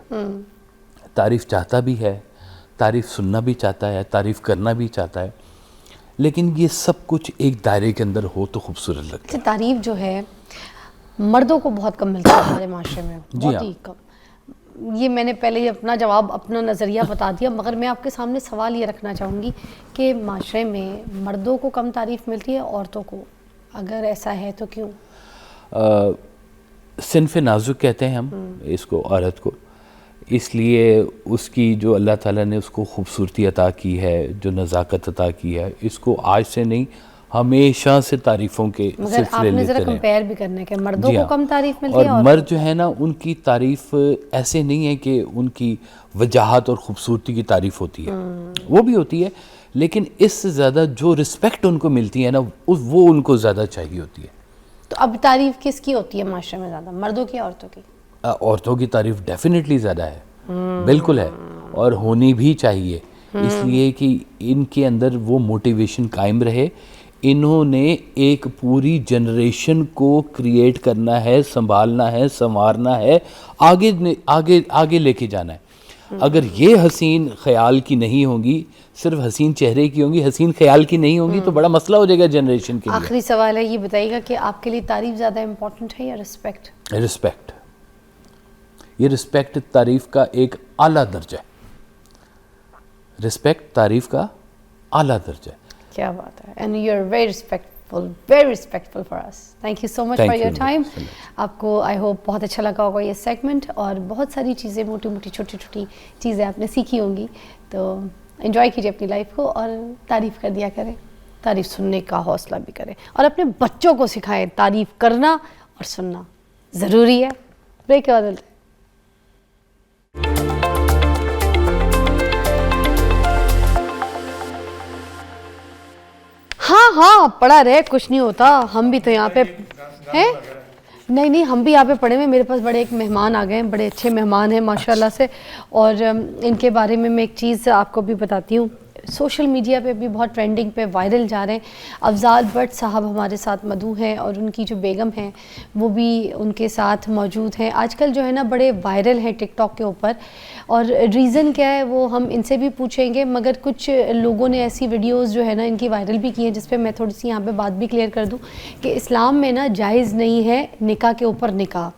تعریف چاہتا بھی ہے, تعریف سننا بھی چاہتا ہے, تعریف کرنا بھی چاہتا ہے, لیکن یہ سب کچھ ایک دائرے کے اندر ہو تو خوبصورت لگتا ہے. تعریف جو ہے مردوں کو بہت کم ملتی ہے ہمارے معاشرے میں, بہت ہی کم. یہ میں نے پہلے ہی اپنا جواب, اپنا نظریہ بتا دیا, مگر میں آپ کے سامنے سوال یہ رکھنا چاہوں گی کہ معاشرے میں مردوں کو کم تعریف ملتی ہے عورتوں کو, اگر ایسا ہے تو کیوں؟ صنف نازک کہتے ہیں ہم اس کو, عورت کو, اس لیے اس کی جو اللہ تعالیٰ نے اس کو خوبصورتی عطا کی ہے, جو نزاکت عطا کی ہے, اس کو آج سے نہیں ہمیشہ سے تعریفوں کے سلسلے لیتے رہے. کمپیئر بھی کرنے کے مردوں کو کم تعریف ملتی ہے, اور مرد جو ہے نا ان کی تعریف ایسے نہیں ہے کہ ان کی وجاہت اور خوبصورتی کی تعریف ہوتی ہے, وہ بھی ہوتی ہے, لیکن اس سے زیادہ جو رسپیکٹ ان کو ملتی ہے نا وہ ان کو زیادہ چاہیے ہوتی ہے. تو اب تعریف کس کی ہوتی ہے معاشرے میں زیادہ, مردوں کی عورتوں کی؟ عورتوں کی تعریف ڈیفینیٹلی زیادہ ہے, بالکل ہے, اور ہونی بھی چاہیے, اس لیے کہ ان کے اندر وہ موٹیویشن قائم رہے. انہوں نے ایک پوری جنریشن کو کریٹ کرنا ہے, سنبھالنا ہے, سنوارنا ہے, آگے لے کے جانا ہے. اگر یہ حسین خیال کی نہیں ہوں گی, صرف حسین چہرے کی ہوں گی, حسین خیال کی نہیں ہوں گی, تو بڑا مسئلہ ہو جائے گا جنریشن کے لیے. آخری سوال ہے, یہ بتائیے گا کہ آپ کے لیے تعریف زیادہ امپورٹنٹ ہے یا رسپیکٹ؟ رسپیکٹ. یہ رسپیکٹ تعریف کا ایک اعلیٰ درجہ ہے. رسپیکٹ تعریف کا اعلیٰ درجہ ہے. کیا بات ہے. And you are very respectful for us. Thank you so much for your time. آپ کو آئی ہوپ بہت اچھا لگا ہوگا یہ سیگمنٹ, اور بہت ساری چیزیں, موٹی موٹی چھوٹی چھوٹی چیزیں آپ نے سیکھی ہوں گی. تو انجوائے کیجیے اپنی لائف کو, اور تعریف کر دیا کریں, تعریف سننے کا حوصلہ بھی کریں, اور اپنے بچوں کو سکھائیں تعریف کرنا اور سننا ضروری ہے. بریک کے بعد ملتے ہیں. ہاں پڑا رہے, کچھ نہیں ہوتا. ہم بھی تو یہاں پہ ہیں, نہیں ہم بھی یہاں پہ پڑھے ہوئے. میرے پاس بڑے ایک مہمان آ گئے ہیں, بڑے اچھے مہمان ہیں ماشاءاللہ سے, اور ان کے بارے میں ایک چیز آپ کو بھی بتاتی ہوں. سوشل میڈیا پہ بھی بہت ٹرینڈنگ پہ وائرل جا رہے ہیں. افضال بٹ صاحب ہمارے ساتھ مدعو ہیں, اور ان کی جو بیگم ہیں وہ بھی ان کے ساتھ موجود ہیں. آج کل جو ہے نا بڑے وائرل ہیں ٹک ٹاک کے اوپر, اور ریزن کیا ہے وہ ہم ان سے بھی پوچھیں گے. مگر کچھ لوگوں نے ایسی ویڈیوز جو ہے نا ان کی وائرل بھی کی ہیں, جس پہ میں تھوڑی سی یہاں پہ بات بھی کلیئر کر دوں کہ اسلام میں نا جائز نہیں ہے نکاح کے اوپر نکاح.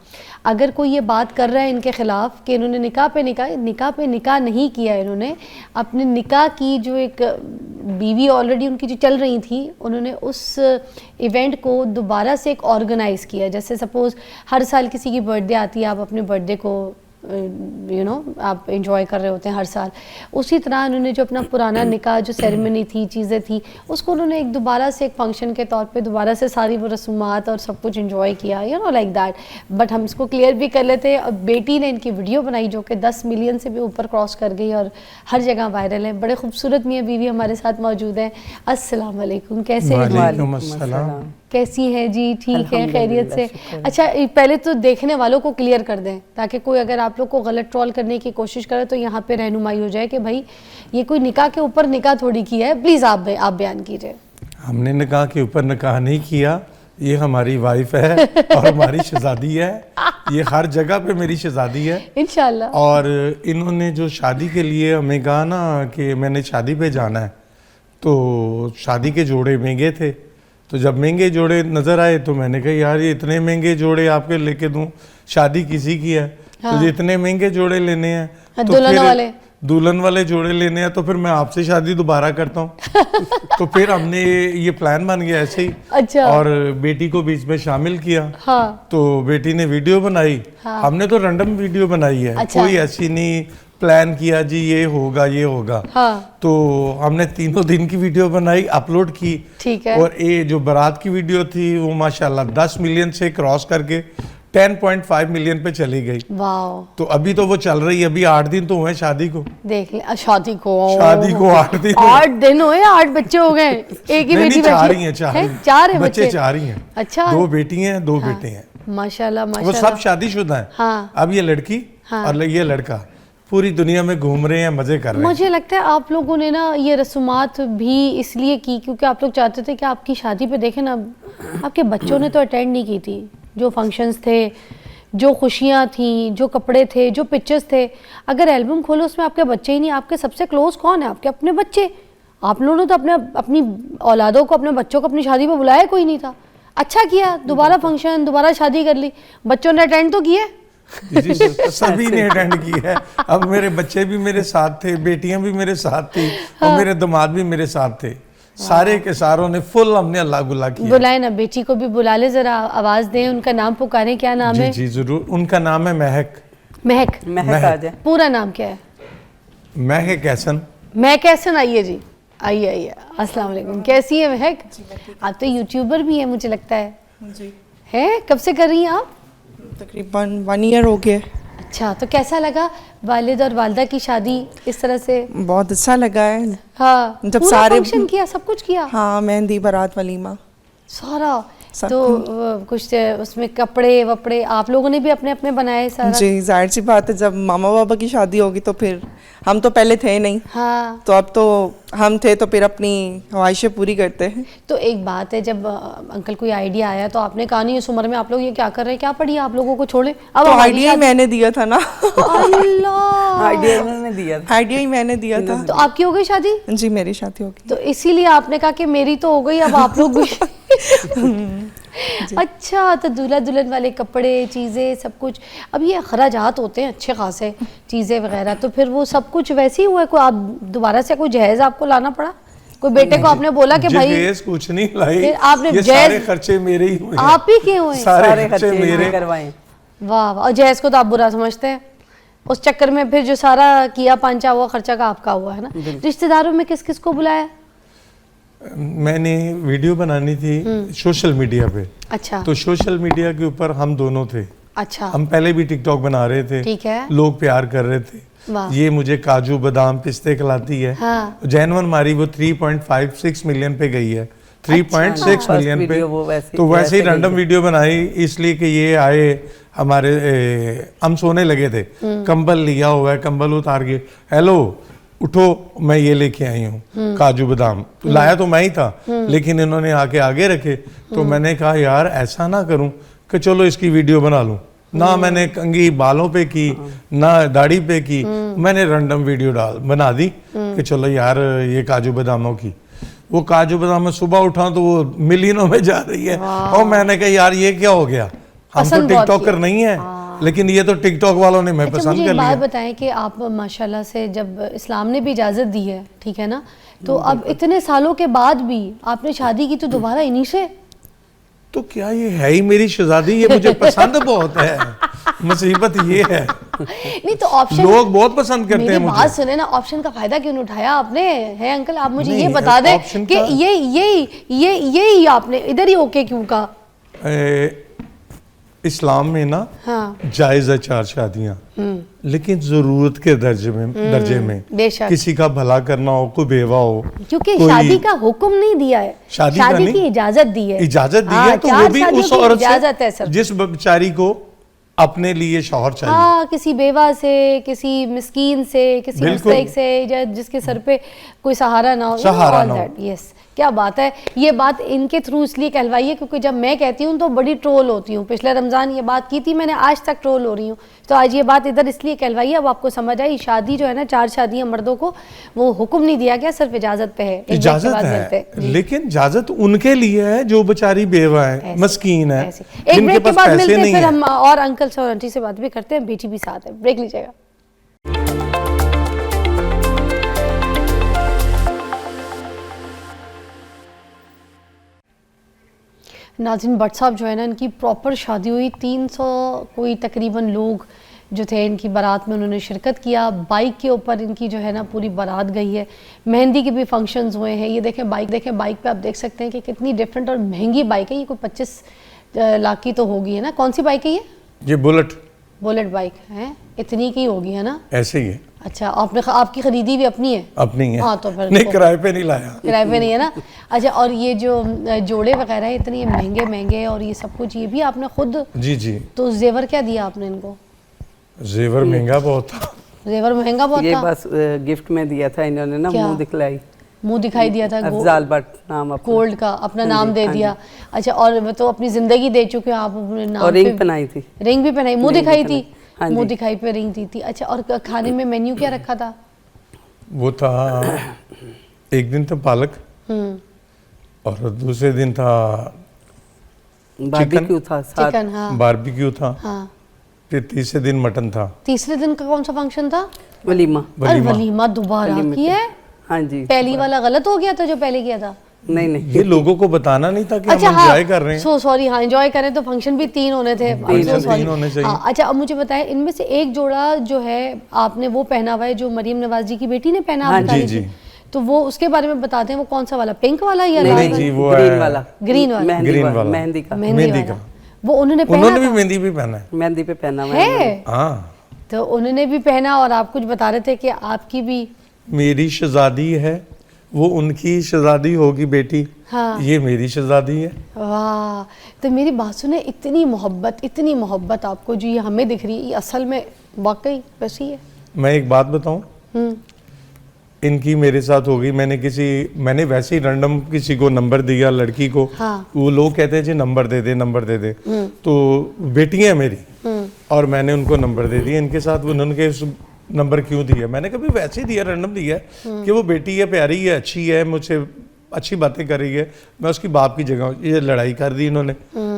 اگر کوئی یہ بات کر رہا ہے ان کے خلاف کہ انہوں نے نکاح پہ نکاح نہیں کیا, انہوں نے اپنے نکاح کی جو ایک بیوی آلریڈی ان کی جو چل رہی تھی, انہوں نے اس ایونٹ کو دوبارہ سے ایک آرگنائز کیا. جیسے سپوز ہر سال کسی کی برتھ ڈے آتی ہے, آپ اپنے برتھ ڈے کو آپ انجوائے کر رہے ہوتے ہیں ہر سال, اسی طرح انہوں نے جو اپنا پرانا نکاح جو سیریمنی تھی, چیزیں تھی, اس کو انہوں نے ایک دوبارہ سے ایک فنکشن کے طور پہ دوبارہ سے ساری وہ رسومات اور سب کچھ انجوائے کیا, لائک دیٹ. بٹ ہم اس کو کلیئر بھی کر لیتے. اور بیٹی نے ان کی ویڈیو بنائی جو کہ 10 ملین سے بھی اوپر کراس کر گئی اور ہر جگہ وائرل ہے. بڑے خوبصورت میاں بیوی ہمارے ساتھ موجود ہیں. السلام علیکم, کیسے ہیں؟ وعلیکم السلام. کیسی ہیں جی؟ ٹھیک ہے, خیریت سے؟ اچھا پہلے تو دیکھنے والوں کو کلیئر کر دیں, تاکہ کوئی اگر آپ لوگ کو غلط ٹرول کرنے کی کوشش کرے تو یہاں پہ رہنمائی ہو جائے کہ بھائی یہ کوئی نکاح کے اوپر نکاح تھوڑی کیا ہے. پلیز آپ بیان کیجئے. ہم نے نکاح کے اوپر نکاح نہیں کیا, یہ ہماری وائف ہے اور ہماری شہزادی ہے. یہ ہر جگہ پہ میری شہزادی ہے انشاءاللہ. اور انہوں نے جو شادی کے لیے ہمیں کہا نا کہ میں نے شادی پہ جانا ہے, تو شادی کے جوڑے مہنگے تھے. تو جب مہنگے جوڑے نظر آئے تو میں نے کہا یار یہ اتنے مہنگے جوڑے آپ کے لے کے دوں, شادی کسی کی ہے تو اتنے مہنگے جوڑے لینے ہیں, تو دلہن والے جوڑے لینے ہیں, تو پھر میں آپ سے شادی دوبارہ کرتا ہوں. تو پھر ہم نے یہ پلان بن گیا ایسے ہی, اور بیٹی کو بیچ میں شامل کیا. تو بیٹی نے ویڈیو بنائی, ہم نے تو رینڈم ویڈیو بنائی ہے, کوئی ایسی نہیں پلان کیا جی یہ ہوگا. تو ہم نے 3 دن کی ویڈیو بنائی, اپلوڈ کی, اور یہ جو برات کی ویڈیو تھی وہ ماشاءاللہ 10 ملین سے کراس کر کے 10.5 ملین پہ چلی گئی. تو ابھی تو وہ چل رہی ہے, ابھی 8 دن تو ہوئے شادی کو. دیکھ لیں, شادی کو 8 دن ہوئے, 8 بچے ہو گئے. ایک ہی بیٹی بچی, 4 بچے 4 ہی ہیں. اچھا, 2 بیٹی ہیں 2 بیٹے ہیں ماشاءاللہ. وہ سب شادی شدہ ہیں. اب یہ لڑکی اور یہ لڑکا پوری دنیا میں گھوم رہے ہیں, مزے کر رہے ہیں. مجھے لگتا ہے آپ لوگوں نے نا یہ رسومات بھی اس لیے کی کیونکہ آپ لوگ چاہتے تھے کہ آپ کی شادی پہ دیکھیں نا, آپ کے بچوں نے تو اٹینڈ نہیں کی تھی. جو فنکشنز تھے, جو خوشیاں تھیں, جو کپڑے تھے, جو پکچرز تھے, اگر البم کھولو اس میں آپ کے بچے ہی نہیں, آپ کے سب سے کلوز کون ہے؟ آپ کے اپنے بچے. آپ لوگوں نے تو اپنی اولادوں کو, اپنے بچوں کو اپنی شادی پہ بلایا کوئی نہیں تھا. اچھا کیا, دوبارہ فنکشن, دوبارہ شادی کر لی, بچوں نے اٹینڈ تو کیے. سبھی نے اٹینڈ کیا ہے. اب میرے بچے بھی میرے ساتھ تھے, بیٹیاں بھی میرے ساتھ تھی, اور میرے داماد بھی میرے ساتھ تھے. سارے کے ساروں نے فل ہم نے اللہ گلا کیا. بلائیں نا, بیٹی کو بھی بلا لے ذرا, آواز دیں, ان کا نام پکاریں. کیا نام ہے؟ جی ضرور. ان کا نام ہے مہک. مہک آ جائے. پورا نام کیا ہے؟ مہک احسن. مہک احسن. آئیے جی, آئیے. السلام علیکم, کیسی ہے مہک؟ آپ تو یوٹیوبر بھی ہیں مجھے لگتا ہے. جی ہے, کب سے کر رہی ہیں آپ؟ تقریباً 1 ایئر ہو گیا. اچھا, تو کیسا لگا والد اور والدہ کی شادی اس طرح سے؟ بہت اچھا لگا ہے. ہاں, جب پورا سارے فنکشن کیا, سب کچھ کیا؟ ہاں, مہندی, بارات, ولیمہ سارا. تو کچھ اس میں کپڑے وپڑے آپ لوگوں نے بھی اپنے اپنے بنائے سارا؟ جی, ظاہر سی بات ہے, جب ماما بابا کی شادی ہوگی تو پھر ہم تو پہلے تھے نہیں. ہاں, تو اب تو ہم تھے تو پھر اپنی خواہشیں پوری کرتے ہیں. تو ایک بات ہے, جب انکل کوئی آئیڈیا آیا تو آپ نے کہا نہیں اس عمر میں آپ لوگ یہ کیا کر رہے ہیں, کیا پڑھی آپ لوگوں کو چھوڑیں. اب تو آئیڈیا ہی میں نے دیا تھا نا. اللہ, آئیڈیا ہی میں نے دیا تھا. تو آپ کی ہو گئی شادی؟ جی, میری شادی ہوگی. تو اسی لیے آپ نے کہا کہ میری تو ہو گئی, اب آپ لوگ بھی. اچھا, تو دلہا دلہن والے کپڑے, چیزیں, سب کچھ. اب یہ اخراجات ہوتے ہیں اچھے خاصے, چیزیں وغیرہ, تو پھر وہ سب کچھ ویسے ہی ہوا ہے؟ کوئی آپ دوبارہ سے کوئی جہیز آپ کو لانا پڑا؟ کوئی بیٹے کو آپ نے بولا کہ بھائی جہیز کچھ نہیں لائی, آپ نے یہ سارے خرچے میرے ہی ہوئے. آپ ہی کیے ہوئے؟ سارے خرچے میرے کروائے. واہ. اور جہیز کو تو آپ برا سمجھتے ہیں, اس چکر میں پھر جو سارا کیا پانچا ہوا خرچہ کا آپ کا ہوا ہے نا. رشتہ داروں میں کس کس کو بلایا؟ میں نے ویڈیو بنانی تھی سوشل میڈیا پہ. اچھا, تو سوشل میڈیا کے اوپر ہم دونوں تھے. اچھا, ہم پہلے بھی ٹک ٹاک بنا رہے تھے, ٹھیک ہے, لوگ پیار کر رہے تھے. یہ مجھے کاجو بادام پستے کھلاتی ہے. جینون ہماری وہ 3.56 ملین پہ گئی ہے, 3.6 ملین پہ. تو ویسے ہی رینڈم ویڈیو بنائی اس لیے کہ یہ آئے ہمارے, ہم سونے لگے تھے, کمبل لیا ہوا ہے, کمبل اتار کے ہیلو اٹھو میں یہ لے کے آئی ہوں کاجو بادام. لایا تو میں ہی تھا لیکن انہوں نے آ کے آگے رکھے. تو میں نے کہا یار ایسا نہ کروں کہ چلو اس کی ویڈیو بنا لوں. نہ میں نے کنگھی بالوں پہ کی, نہ داڑھی پہ کی, میں نے رینڈم ویڈیو بنا دی کہ چلو یار یہ کاجو باداموں کی. وہ کاجو بادام میں صبح اٹھا تو وہ ملینوں میں جا رہی ہے. اور میں نے کہا یار یہ کیا ہو گیا, ہم تو ٹک ٹاکر نہیں ہیں, لیکن یہ تو ٹک ٹاک والوں نے میں پسند کر لیا. بات بتائیں کہ آپ ماشاءاللہ سے جب اسلام نے بھی اجازت دی ہے, ٹھیک ہے نا, تو اب اتنے سالوں کے بعد بھی آپ نے شادی کی تو دوبارہ انہی سے؟ تو کیا یہ ہے ہی میری شہزادی, یہ مجھے پسند بہت ہے. مصیبت یہ ہے نہیں تو آپشن لوگ بہت پسند کرتے ہیں. میری بات سنیں نا, آپشن کا فائدہ کیوں نہیں اٹھایا آپ نے؟ ہے انکل آپ مجھے یہ بتا دیں کہ یہی آپ نے ادھر ہی اوکے کیوں کہا؟ اسلام میں نا جائز ہے 4 شادیاں, لیکن ضرورت کے درجے میں. کسی کا بھلا کرنا ہو, کوئی بیوہ ہو, کیونکہ شادی کا حکم نہیں دیا ہے, شادی کی اجازت دی ہے. اجازت دی ہے تو وہ بھی اس عورت سے جس بیچاری کو اپنے لیے شوہر چاہیے. ہاں, کسی بیوہ سے, کسی مسکین سے, کسی مستحق سے, جس کے سر پہ کوئی سہارا نہ ہو. یس, کیا بات ہے. یہ بات ان کے تھرو اس لیے کہلوائی ہے کیونکہ جب میں کہتی ہوں تو بڑی ٹرول ہوتی ہوں. پچھلے رمضان یہ بات کی تھی میں نے, آج تک ٹرول ہو رہی ہوں. تو آج یہ بات ادھر اس لیے کہلوائی ہے, اب آپ کو سمجھ آئی. شادی جو ہے نا 4 شادیاں مردوں کو وہ حکم نہیں دیا گیا, صرف اجازت پہ ہے. اجازت ہے, لیکن اجازت ان کے لیے ہے جو بیچاری بیوہ ہے, مسکین ہے. ایک بریک کے بعد ملتے ہیں, پھر ہم اور انکل سے اور آنٹی سے بات بھی کرتے ہیں, بیٹی بھی ساتھ ہے. بریک لیجیے گا. ناظرین, بٹ صاحب جو ہے نا ان کی پراپر شادی ہوئی, 300 کوئی تقریباً لوگ جو تھے ان کی بارات میں انہوں نے شرکت کیا. بائک کے اوپر ان کی جو ہے نا پوری بارات گئی ہے. مہندی کے بھی فنکشنز ہوئے ہیں. یہ دیکھیں بائک پہ آپ دیکھ سکتے ہیں کہ کتنی ڈیفرنٹ اور مہنگی بائک ہے. یہ کوئی 25 لاکھ کی تو ہوگی ہے نا. کون سی بائک ہے یہ بولٹ بائک ہے, اتنی کی ہوگی ہے نا. ایسے ہی ہے. اچھا, آپ کی خریدی بھی اپنی ہے؟ اپنی ہے. ہاں, تو پھر نہیں, کرائے پہ نہیں لایا. کرائے پہ نہیں ہے نا. اچھا, اور یہ جو جوڑے وغیرہ ہیں اتنے مہنگے اور یہ سب کچھ, یہ بھی آپ نے خود؟ جی. تو زیور کیا دیا آپ نے ان کو؟ زیور مہنگا بہت تھا. زیور مہنگا بہت تھا. یہ بس گفٹ میں دیا تھا انہوں نے نا, منہ دکھلائی. منہ دکھائی دیا تھا افضال بٹ نام اپنا, گولڈ کا اپنا نام دے دیا. اچھا, اور وہ تو اپنی زندگی دے چکے ہیں آپ اپنے نام اور پہ. رنگ پہنائی تھی, رنگ بھی پہنائی, منہ دکھائی تھی, ہاں جی. منہ دکھائی پہ رنگ دی تھی. اچھا, اور کھانے میں مینیو کیا رکھا تھا؟ وہ تھا ایک دن تھا پالک اور دوسرے دن تھا باربیکیو تھا, چکن. ہاں, باربیکیو تھا, ہاں. پھر تیسرے دن مٹن تھا. تیسرے دن کا کون سا فنکشن تھا؟ ولیمہ. ولیمہ دوبارہ کیا ہے؟ ہاں جی. پہلی والا غلط ہو گیا تھا جو پہلے کیا تھا؟ نہیں نہیں, یہ لوگوں کو بتانا نہیں تھا کہ اچھا ہم انجوائے کر رہے ہیں. سو سوری, ہاں انجوائے کریں تو فنکشن بھی 3 ہونے تھے. تین ہونے چاہیے. اچھا, اب مجھے بتائیں ان میں سے ایک جوڑا جو ہے آپ نے وہ پہنا ہوا ہے جو مریم نواز جی کی بیٹی نے پہنا, آپ بتا رہی تھی, تو وہ اس کے بارے میں بتاتے ہیں, وہ کون سا والا, پنک والا یا نہیں جی, وہ گرین والا, گرین والا, مہندی کا, مہندی کا, وہ انہوں نے انہوں نے بھی مہندی بھی پہنا ہے. مہندی پہ پہنا ہوا ہے. ہاں, تو انہوں نے بھی پہنا, اور آپ کچھ بتا رہے تھے کہ آپ کی بھی میری شہزادی ہے, وہ ان کی شہزادی ہوگی بیٹی, یہ میری شہزادی ہے. واہ. تو میری بات سنیں, اتنی محبت آپ کو جو یہ ہمیں دکھ رہی ہے, یہ اصل میں واقعی ویسی ہے؟ میں ایک بات بتاؤں, ان کی میرے ساتھ ہوگی, میں نے ویسے ہی رینڈم کسی کو نمبر دیا لڑکی کو, وہ لوگ کہتے ہیں جی نمبر دے دے, تو بیٹی ہیں میری, اور میں نے ان کو نمبر دے دیا. ان کے ساتھ انہوں نے نمبر کیوں دیا, میں نے کبھی ویسے ہی دیا, رینڈم دیا کہ وہ بیٹی ہے, پیاری ہے, اچھی ہے, مجھ سے اچھی باتیں کر رہی ہے, میں اس کی باپ کی جگہ. یہ لڑائی کر دی انہوں نے,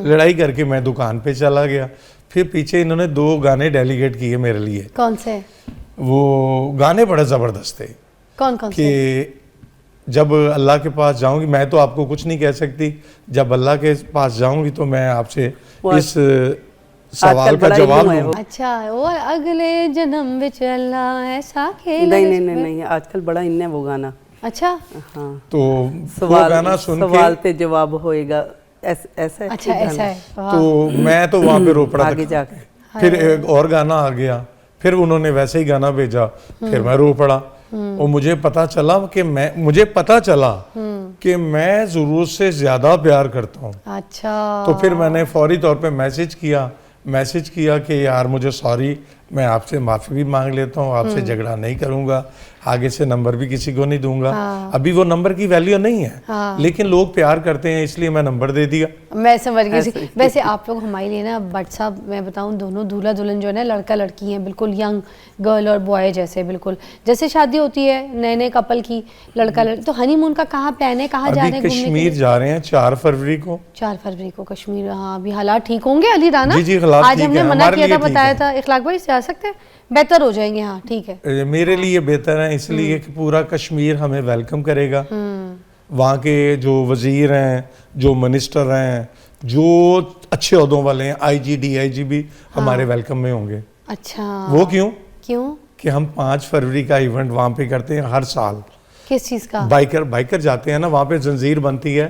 لڑائی کر کے میں دکان پہ چلا گیا. پھر پیچھے انہوں نے 2 گانے ڈیلیگیٹ کیے میرے لیے. کون سے وہ گانے بڑے زبردست تھے. کون کہ جب اللہ کے پاس جاؤں گی, میں تو آپ کو کچھ نہیں کہہ سکتی, جب اللہ کے پاس جاؤں گی تو میں آپ سے اس سوال کا جواب دوں. اچھا, وہ اگلے جنم وچ اللہ ایسا کھیل. نہیں, آج کل بڑا ان ہے وہ گانا. اچھا, ہاں, تو وہ گانا سن کے سوال تے جواب ہوئے گا, ایسا ہے. اچھا ایسا ہے. تو میں تو وہاں پہ رو پڑا آگے جا کے پھر ایک اور گانا آ گیا, پھر انہوں نے ویسے ہی گانا بھیجا, پھر میں رو پڑا. اور مجھے پتا چلا کہ میں ضرورت سے زیادہ پیار کرتا ہوں. اچھا, تو پھر میں نے فوری طور پہ میسج کیا کہ یار مجھے سوری, میں آپ سے معافی بھی مانگ لیتا ہوں, آپ سے جھگڑا نہیں کروں گا, آگے سے نمبر بھی کسی کو نہیں دوں گا. ابھی وہ نمبر کی ویلیو نہیں ہے, لیکن لوگ پیار کرتے ہیں اس لیے میں نمبر دے دیا. میں سمجھ گئی. ویسے آپ لوگ ہمارے لیے نا بٹ صاحب, میں بتاؤں, دونوں دولہا دلہن جو ہے نا لڑکا لڑکی ہیں, بالکل ینگ گرل اور بوائے جیسے, بالکل جیسے شادی ہوتی ہے نئے کپل کی, لڑکا لڑکی. تو ہنی مون کا کہاں پلان ہے, کہاں جا رہے ہیں گھومنے کے لیے؟ کشمیر جا رہے ہیں 4 فروری کو. 4 فروری کو کشمیر. ہاں, ابھی حالات ٹھیک ہوں گے علی رانا؟ جی حالات آج ہم نے منع کیا تھا, بتایا تھا اخلاق بھائی جا سکتے ہیں, بہتر ہو جائیں گے. ہاں ٹھیک ہے, میرے لیے بہتر ہے, اس لیے کہ پورا کشمیر ہمیں ویلکم کرے گا. وہاں کے جو وزیر ہیں, جو منسٹر ہیں, جو اچھے عہدوں والے ہیں, آئی جی ڈی آئی جی بھی ہمارے ویلکم میں ہوں گے. اچھا, وہ کیوں کہ ہم 5 فروری کا ایونٹ وہاں پہ کرتے ہیں ہر سال. کس چیز کا؟ بائکر جاتے ہیں نا, وہاں پہ زنجیر بنتی ہے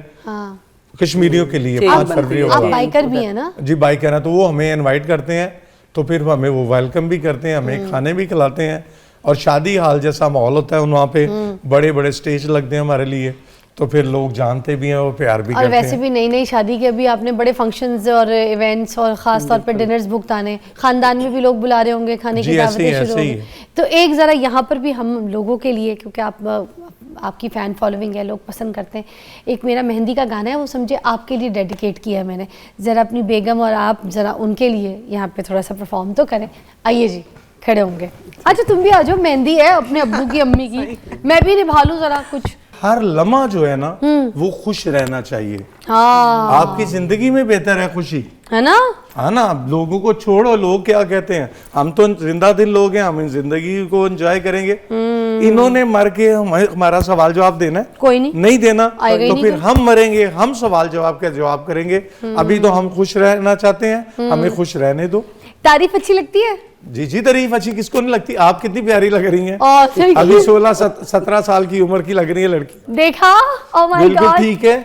کشمیریوں کے لیے 5 فروری. آپ بائکر بھی ہیں نا؟ جی بائکر ہیں, تو وہ ہمیں انوائٹ کرتے ہیں, تو پھر ہمیں وہ ویلکم بھی کرتے ہیں, ہمیں کھانے بھی کھلاتے ہیں. اور شادی حال جیسا ماحول ہوتا ہے وہاں پہ, بڑے سٹیج لگتے ہیں ہمارے لیے, تو پھر لوگ جانتے بھی ہیں اور پیار بھی کرتے ہیں. اور ویسے بھی نئی شادی کے ابھی آپ نے بڑے فنکشنز اور ایونٹس اور خاص طور پہ ڈنرز بک آنے, خاندان میں بھی لوگ بلا رہے ہوں گے, کھانے کی دعوتیں شروع ہوں گی. تو ایک ذرا یہاں پر بھی ہم لوگوں کے لیے, کیونکہ آپ کی فین فالوونگ ہے, لوگ پسند کرتے ہیں, ایک میرا مہندی کا گانا ہے, وہ سمجھے آپ کے لیے ڈیڈیکیٹ کیا ہے میں نے, ذرا اپنی بیگم اور آپ ذرا ان کے لیے یہاں پہ تھوڑا سا پرفارم تو کریں. آئیے جی, کھڑے ہوں گے. اچھا تم بھی آ جاؤ, مہندی ہے اپنے ابو کی امی کی, میں بھی نبھا لوں ذرا کچھ. ہر لمحہ جو ہے نا وہ خوش رہنا چاہیے. ہاں, آپ کی زندگی میں بہتر ہے خوشی, ہے نا؟ ہاں نا, لوگوں کو چھوڑو, لوگ کیا کہتے ہیں, ہم تو زندہ دل لوگ ہیں, ہم زندگی کو انجوائے کریں گے. انہوں نے مر کے ہمارا سوال جواب دینا ہے, کوئی نہیں دینا, تو پھر ہم مریں گے, ہم سوال جواب کا جواب کریں گے. ابھی تو ہم خوش رہنا چاہتے ہیں, ہمیں خوش رہنے دو. تعریف اچھی لگتی ہے؟ جی تعریف اچھی کس کو نہیں لگتی. آپ کتنی پیاری لگ رہی ہیں, ابھی ابھی 16-17 سال کی عمر کی لگ رہی ہے لڑکی. دیکھا, او مائی بالکل گاڈ, ٹھیک ہے.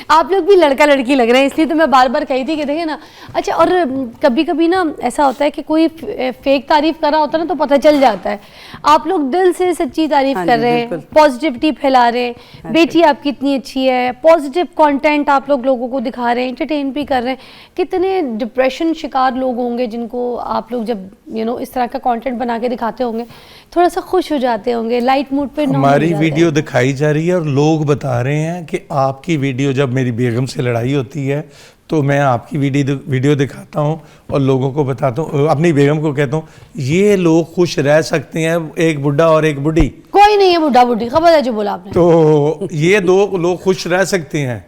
آپ لوگ بھی لڑکا لڑکی لگ رہے ہیں, اس لیے تو میں بار بار کہی تھی کہ دیکھیں نا. اچھا, اور کبھی کبھی نا ایسا ہوتا ہے کہ کوئی فیک تعریف کر رہا ہوتا ہے نا, تو پتہ چل جاتا ہے. آپ لوگ دل سے سچی تعریف کر رہے ہیں, پازیٹیوٹی پھیلا رہے ہیں, بیٹی آپ کی اتنی اچھی ہے, پازیٹیو کانٹینٹ آپ لوگوں کو دکھا رہے ہیں, انٹرٹین بھی کر رہے ہیں. کتنے ڈپریشن شکار لوگ ہوں گے جن کو آپ لوگ جب دونوں اس طرح کا کانٹینٹ بنا کے دکھاتے ہوں گے, تھوڑا سا خوش ہو جاتے ہوں گے, لائٹ موڈ پہ ہماری ویڈیو دکھائی جا رہی ہے اور لوگ بتا رہے ہیں کہ آپ کی ویڈیو, جب میری بیگم سے لڑائی ہوتی ہے تو میں آپ کی ویڈیو دکھاتا ہوں اور لوگوں کو بتاتا ہوں, اپنی بیگم کو کہتا ہوں یہ لوگ خوش رہ سکتے ہیں, ایک بڈھا اور ایک بڈھی, کوئی نہیں ہے بڈھا بڈھی, خبر ہے جو بولا آپ نے, تو یہ دو لوگ خوش رہ سکتے ہیں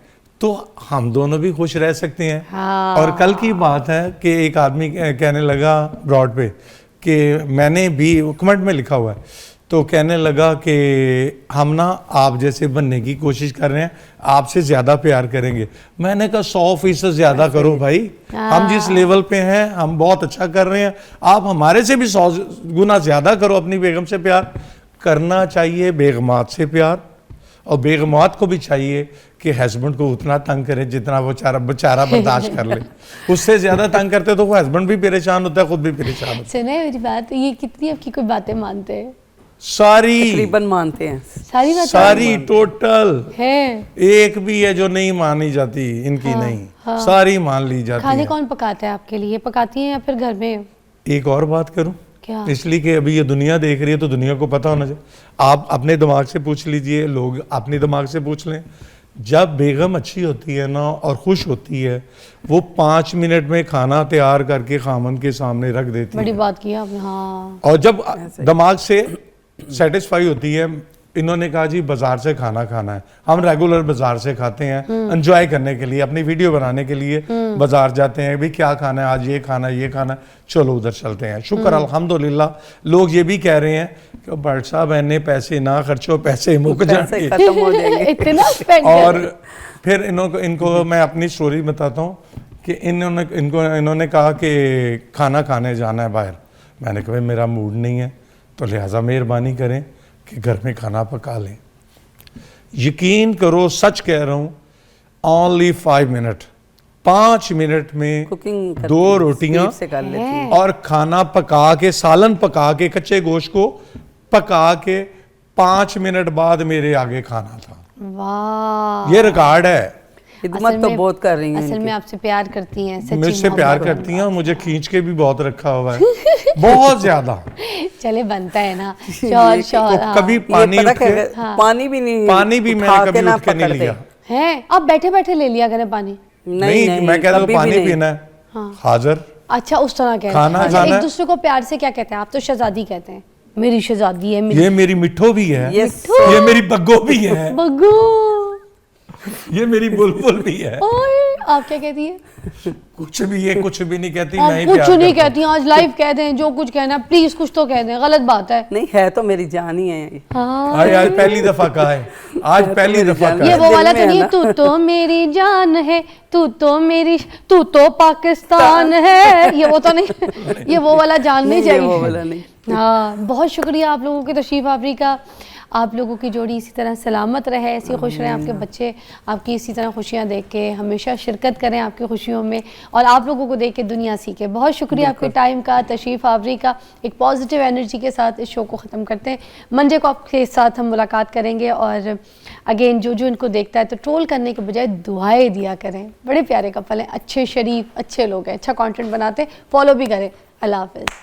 تو ہم دونوں بھی خوش رہ سکتے ہیں. اور کل کی بات ہے کہ ایک آدمی کہنے لگا براڈ پہ کہ میں نے بھی کمنٹ میں لکھا ہوا ہے, تو کہنے لگا کہ ہم نا آپ جیسے بننے کی کوشش کر رہے ہیں, آپ سے زیادہ پیار کریں گے. میں نے کہا 100% زیادہ کرو بھائی, ہم جس لیول پہ ہیں ہم بہت اچھا کر رہے ہیں, آپ ہمارے سے بھی 100 گنا زیادہ کرو. اپنی بیگم سے پیار کرنا چاہیے, بیگمات سے پیار, اور بیگمات کو بھی چاہیے کہ ہسبینڈ کو اتنا تنگ کرے جتنا وہ بیچارہ برداشت کر لے. اس سے زیادہ تنگ کرتے تو وہ ہسبینڈ بھی پریشان ہوتا ہے, خود بھی پریشان ہوتا ہے. سنیں میری بات, یہ کتنی آپ کی کوئی باتیں مانتے ہیں؟ ساری تقریباً مانتے ہیں. ساری ٹوٹل ہے, ایک بھی ہے جو نہیں مانی جاتی, ان کی نہیں, ساری مان لی جاتی کھانے ہے. کون پکاتا ہے آپ کے لیے, پکاتی ہیں یا پھر گھر میں؟ ایک اور بات کروں, کیا؟ اس لیے کہ ابھی یہ دنیا دیکھ رہی ہے تو دنیا کو پتہ ہونا چاہیے. آپ اپنے دماغ سے پوچھ لیجئے, لوگ اپنے دماغ سے پوچھ لیں. جب بیگم اچھی ہوتی ہے نا اور خوش ہوتی ہے, وہ 5 منٹ میں کھانا تیار کر کے خامن کے سامنے رکھ دیتی ہے. بڑی بات کی آپ نے. ہاں, اور جب دماغ سے سیٹسفائی ہوتی ہے, انہوں نے کہا جی بازار سے کھانا کھانا ہے, ہم ریگولر بازار سے کھاتے ہیں, انجوائے کرنے کے لیے, اپنی ویڈیو بنانے کے لیے بازار جاتے ہیں, بھی کیا کھانا ہے آج, یہ کھانا ہے, یہ کھانا ہے, چلو ادھر چلتے ہیں. شکر الحمدللہ. لوگ یہ بھی کہہ رہے ہیں کہ بٹ صاحب اینے پیسے نہ خرچو, پیسے مک جائیں گے, ختم ہو جائیں گے. اتنا spend اور پھر ان کو میں اپنی سٹوری بتاتا ہوں کہ انہوں نے کہا کہ کھانا کھانے جانا ہے باہر. میں نے کہا میرا موڈ نہیں ہے, تو لہٰذا مہربانی کریں کہ گھر میں کھانا پکا لیں. یقین کرو, سچ کہہ رہا ہوں, only 5 منٹ, 5 منٹ میں کوکنگ 2 روٹیاں سے کر لیتی ہیں. اور کھانا پکا کے, سالن پکا کے, کچے گوشت کو پکا کے 5 منٹ بعد میرے آگے کھانا تھا. واہ, یہ ریکارڈ ہے. خدمت تو بہت کر رہی ہیں. اصل میں آپ سے پیار کرتی ہیں, سچی مجھ سے پیار کرتی ہیں, اور مجھے کھینچ کے بھی بہت رکھا ہوا ہے, بہت زیادہ. چلے بنتا ہے نا, شوہر کبھی پانی اٹھ کے, پانی بھی نہیں, پانی بھی میں نے کبھی اٹھ کے نہیں لیا. ہے, آپ بیٹھے بیٹھے لے لیا کریں پانی. نہیں, میں کہتا ہوں پانی پینا ہے, حاضر. اچھا, اس طرح کہتے کھانا ہیں. کھانا ایک دوسرے کو پیار سے کیا کہتے ہیں آپ؟ تو شہزادی کہتے ہیں, میری شہزادی ہے, یہ میری مٹھو بھی ہے, یہ میری بگو بھی ہے, بگو, یہ میری بلبل بھی ہے. آپ کیا کہتی ہیں؟ کچھ بھی, یہ کچھ بھی نہیں کہتی, آپ میں ہی کچھ پیار نہیں کرتا ہوں. کہتی ہیں, آج لائیو کہہ دیں, جو کچھ کہنا ہے پلیز کچھ تو کہہ دیں, غلط بات ہے. نہیں ہے تو میری جان ہی ہے. آج پہلی دفعہ کہا ہے, آج پہلی دفعہ کہا یہ ہے. وہ والا تو نہیں, تو تو میری جان ہے, تو تو پاکستان ہے, یہ وہ تو نہیں, یہ وہ والا جان نہیں یہ وہ چاہیے. والا نہیں. ہاں, بہت شکریہ آپ لوگوں کی تشریف آوری کا. آپ لوگوں کی جوڑی اسی طرح سلامت رہے, ایسی خوش رہیں, آپ کے بچے آپ کی اسی طرح خوشیاں دیکھ کے ہمیشہ شرکت کریں آپ کی خوشیوں میں, اور آپ لوگوں کو دیکھ کے دنیا سیکھے. بہت شکریہ آپ کے ٹائم کا, تشریف آوری کا. ایک پازیٹیو انرجی کے ساتھ اس شو کو ختم کرتے ہیں. منڈے کو آپ کے ساتھ ہم ملاقات کریں گے, اور اگین جو ان کو دیکھتا ہے تو ٹرول کرنے کے بجائے دعائیں دیا کریں. بڑے پیارے کپل ہیں, اچھے شریف اچھے لوگ ہیں, اچھا کانٹینٹ بناتے ہیں, فالو بھی کریں. اللہ حافظ.